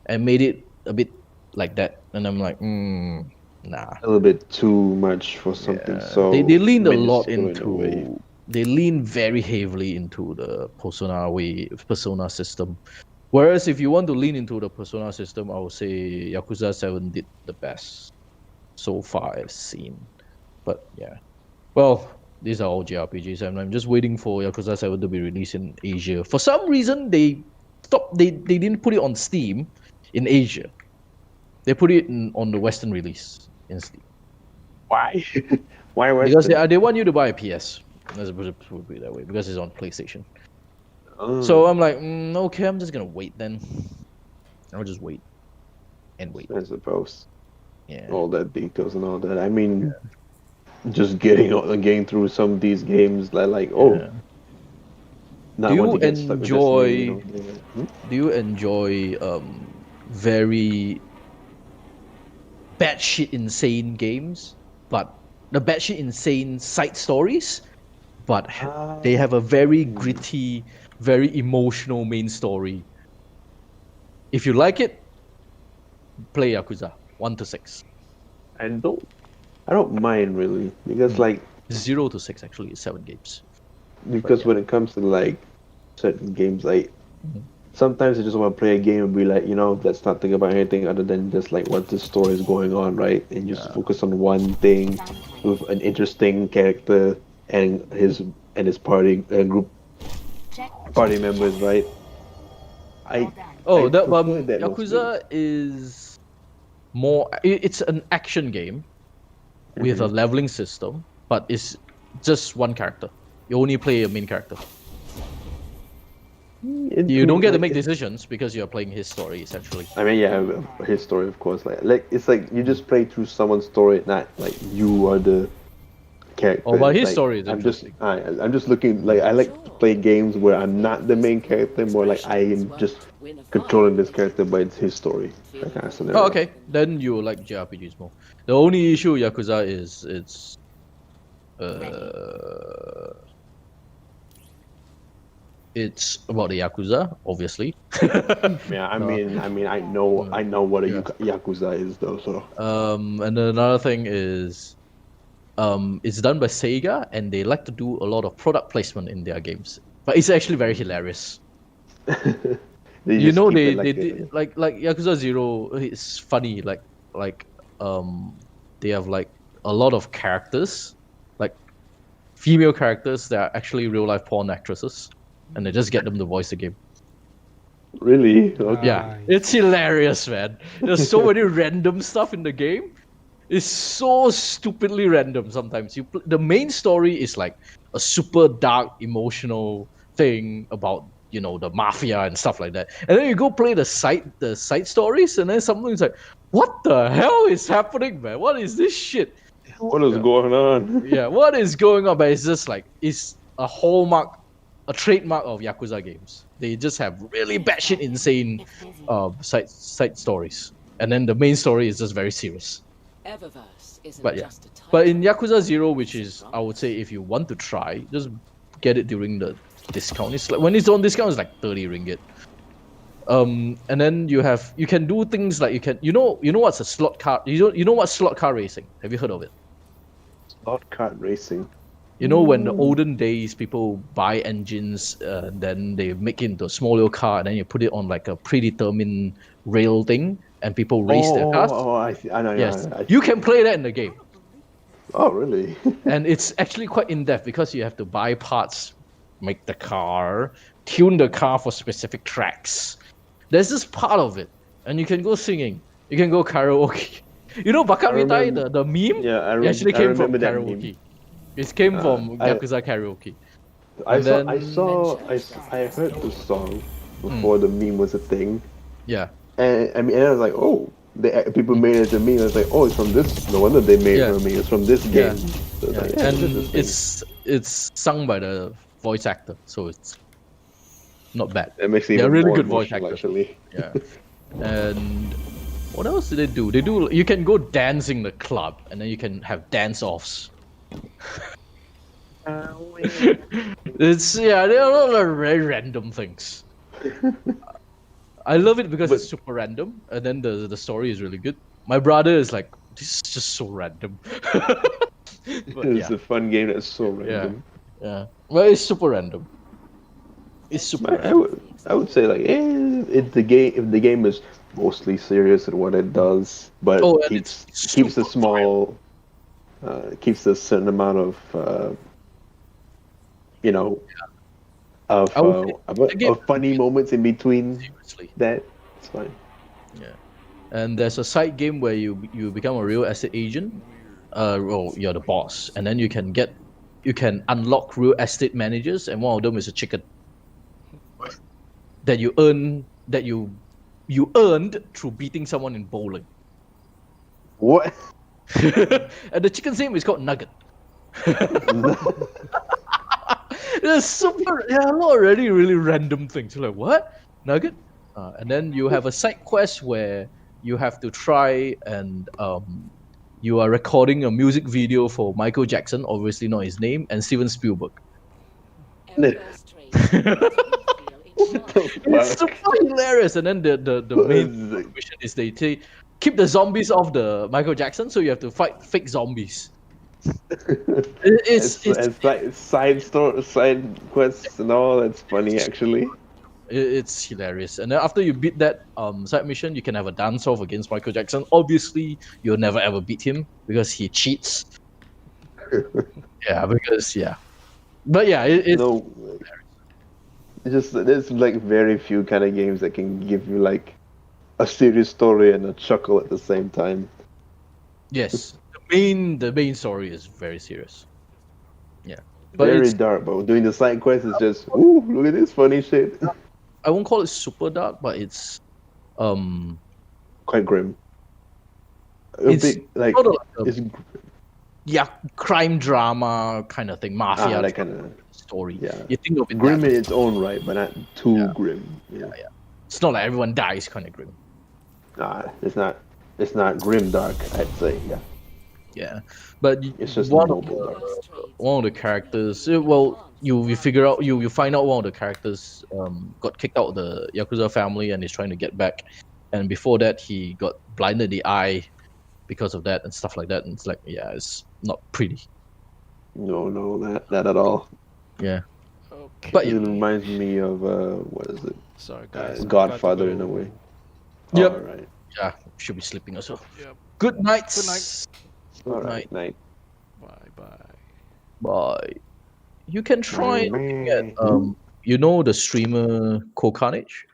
[SPEAKER 7] and made it a bit like that, and I'm like, nah.
[SPEAKER 9] A little bit too much for something. So
[SPEAKER 7] they leaned a lot
[SPEAKER 9] minuscule in a way.
[SPEAKER 7] into. They lean very heavily into the Persona system. Whereas if you want to lean into the Persona system, I would say Yakuza 7 did the best so far I've seen. But yeah. Well, these are all JRPGs, and I'm just waiting for Yakuza 7 to be released in Asia. For some reason, they didn't put it on Steam in Asia. They put it on the Western release in Steam.
[SPEAKER 9] Why? Why Western?
[SPEAKER 7] Because they want you to buy a PS. Let's put it that way, because it's on PlayStation.
[SPEAKER 9] Oh.
[SPEAKER 7] So I'm like, okay, I'm just gonna wait then. I'll just wait and wait.
[SPEAKER 9] I suppose.
[SPEAKER 7] Yeah.
[SPEAKER 9] All that details and all that. I mean, just getting through some of these games, like
[SPEAKER 7] Do you enjoy? Do you enjoy very batshit insane games, but the batshit insane side stories? But they have a very gritty, very emotional main story. If you like it, play Yakuza 1 to 6.
[SPEAKER 9] I don't mind really, because like
[SPEAKER 7] 0 to 6 actually is 7 games.
[SPEAKER 9] Because when it comes to like certain games, like sometimes I just want to play a game and be like, let's not think about anything other than just like what the story is going on, right? And just focus on one thing with an interesting character and his party group party members, right?
[SPEAKER 7] Yakuza is more. It's an action game with a leveling system, but it's just one character. You only play a main character. You don't get to make decisions because you're playing his story, essentially.
[SPEAKER 9] I mean, yeah, his story, of course. Like it's like you just play through someone's story, not like you are the character.
[SPEAKER 7] Oh, but his
[SPEAKER 9] like,
[SPEAKER 7] story is interesting.
[SPEAKER 9] I'm just looking, like, I like to play games where I'm not the main character, more like I am just controlling this character, but it's his story. That kind of scenario.
[SPEAKER 7] Oh, okay. Then you like JRPGs more. The only issue with Yakuza is it's about the Yakuza, obviously.
[SPEAKER 9] Yeah, I mean, I know what a Yakuza is, though. So.
[SPEAKER 7] And then another thing is, it's done by Sega, and they like to do a lot of product placement in their games. But it's actually very hilarious. They did like Yakuza 0. It's funny, they have like a lot of characters, like female characters that are actually real life porn actresses, and they just get them to voice the game.
[SPEAKER 9] Really? Okay.
[SPEAKER 7] Yeah, it's hilarious, man. There's so many random stuff in the game. It's so stupidly random sometimes. The main story is like a super dark, emotional thing about, the mafia and stuff like that. And then you go play the side stories, and then something's like, what the hell is happening, man? What is this shit?
[SPEAKER 9] What is going on?
[SPEAKER 7] Yeah, what is going on? But it's just like, it's a hallmark, a trademark of Yakuza games. They just have really batshit insane side stories. And then the main story is just very serious. But yeah, but in Yakuza 0, which is, I would say, if you want to try, just get it during the discount. It's like, when it's on discount, it's like 30 ringgit. And then you can do things like you know what's a slot car? You know what's slot car racing? Have you heard of it?
[SPEAKER 9] Slot car racing.
[SPEAKER 7] You know, when the olden days people buy engines, then they make it into a small little car, and then you put it on like a predetermined rail thing, and people race their cars.
[SPEAKER 9] I see. I know.
[SPEAKER 7] Yes, you can play that in the game.
[SPEAKER 9] Oh, really?
[SPEAKER 7] And it's actually quite in depth because you have to buy parts make the car, tune the car for specific tracks. There's this part of it, and you can go singing. You can go karaoke. You know, Bakat Mitai, the meme?
[SPEAKER 9] Yeah,
[SPEAKER 7] It actually came from
[SPEAKER 9] remember that
[SPEAKER 7] karaoke.
[SPEAKER 9] meme.
[SPEAKER 7] It came from
[SPEAKER 9] I-
[SPEAKER 7] Yakuza karaoke.
[SPEAKER 9] I
[SPEAKER 7] And
[SPEAKER 9] saw,
[SPEAKER 7] then-
[SPEAKER 9] I heard the song before the meme was a thing,
[SPEAKER 7] Yeah.
[SPEAKER 9] and I mean, and I was like, oh, people made it as a meme. I was like, oh, it's from this. No wonder they made it from a meme. It's from this
[SPEAKER 7] Yeah.
[SPEAKER 9] game. So
[SPEAKER 7] Yeah.
[SPEAKER 9] like, yeah,
[SPEAKER 7] And
[SPEAKER 9] this is
[SPEAKER 7] it's sung by the voice actor, so it's not bad.
[SPEAKER 9] it makes it
[SPEAKER 7] They're
[SPEAKER 9] even
[SPEAKER 7] really
[SPEAKER 9] more
[SPEAKER 7] good voice
[SPEAKER 9] emotional,
[SPEAKER 7] actors.
[SPEAKER 9] actually.
[SPEAKER 7] Yeah. And what else do they do? You can go dancing the club, and then you can have dance offs. There are a lot of very random things. I love it because it's super random, and then the story is really good. My brother is like, this is just so random. But
[SPEAKER 9] It's a fun game that's so random.
[SPEAKER 7] Yeah. Well, it's super random. It's super.
[SPEAKER 9] I would say like, if the game is mostly serious in what it does, but
[SPEAKER 7] and
[SPEAKER 9] keeps
[SPEAKER 7] it's
[SPEAKER 9] keeps a
[SPEAKER 7] super
[SPEAKER 9] small, keeps a certain amount of, you know, of funny moments in between.
[SPEAKER 7] Seriously.
[SPEAKER 9] That it's fine.
[SPEAKER 7] Yeah. And there's a side game where you become a real estate agent. You're the boss, and then you can unlock real estate managers, and one of them is a chicken that you earned through beating someone in bowling.
[SPEAKER 9] What?
[SPEAKER 7] And the chicken's name is called Nugget. There's a lot of really, really random things. You're like, what? Nugget? And then you have a side quest where you have to try and you are recording a music video for Michael Jackson, obviously not his name, and Steven Spielberg. It's super hilarious. And then the main mission is they say, keep the zombies off the Michael Jackson, so you have to fight fake zombies. It's
[SPEAKER 9] side quests and all. That's funny, actually.
[SPEAKER 7] It's hilarious. And then after you beat that side mission, you can have a dance off against Michael Jackson. Obviously, you'll never ever beat him because he cheats. But yeah, it's
[SPEAKER 9] no. Just there's like very few kind of games that can give you like a serious story and a chuckle at the same time.
[SPEAKER 7] Yes, the main story is very serious. Yeah, but
[SPEAKER 9] very dark. But doing the side quest is just, ooh, look at this funny shit.
[SPEAKER 7] I won't call it super dark, but it's
[SPEAKER 9] quite grim.
[SPEAKER 7] It's sort of like
[SPEAKER 9] it's
[SPEAKER 7] crime drama kind of thing, mafia
[SPEAKER 9] that kind of
[SPEAKER 7] story.
[SPEAKER 9] Yeah,
[SPEAKER 7] you think of it
[SPEAKER 9] grim in its own right, but not too grim. Yeah.
[SPEAKER 7] It's not like everyone dies kind of grim.
[SPEAKER 9] Nah, it's not. It's not grim dark. I'd say. Yeah.
[SPEAKER 7] Yeah, but
[SPEAKER 9] it's just
[SPEAKER 7] one of the characters. Well, you figure out you find out one of the characters got kicked out of the Yakuza family and is trying to get back, and before that he got blinded in the eye because of that and stuff like that. And it's like, yeah, it's not pretty.
[SPEAKER 9] No, that at all.
[SPEAKER 7] Yeah.
[SPEAKER 8] Okay.
[SPEAKER 7] But
[SPEAKER 9] it reminds me of what is it?
[SPEAKER 8] Sorry, guys.
[SPEAKER 9] Godfather in a way.
[SPEAKER 7] Yep.
[SPEAKER 9] All right.
[SPEAKER 7] Yeah, should be sleeping also.
[SPEAKER 8] Yep.
[SPEAKER 7] Good night.
[SPEAKER 8] Good night.
[SPEAKER 9] All right. Night.
[SPEAKER 7] Bye. You can try looking at the streamer Carnage.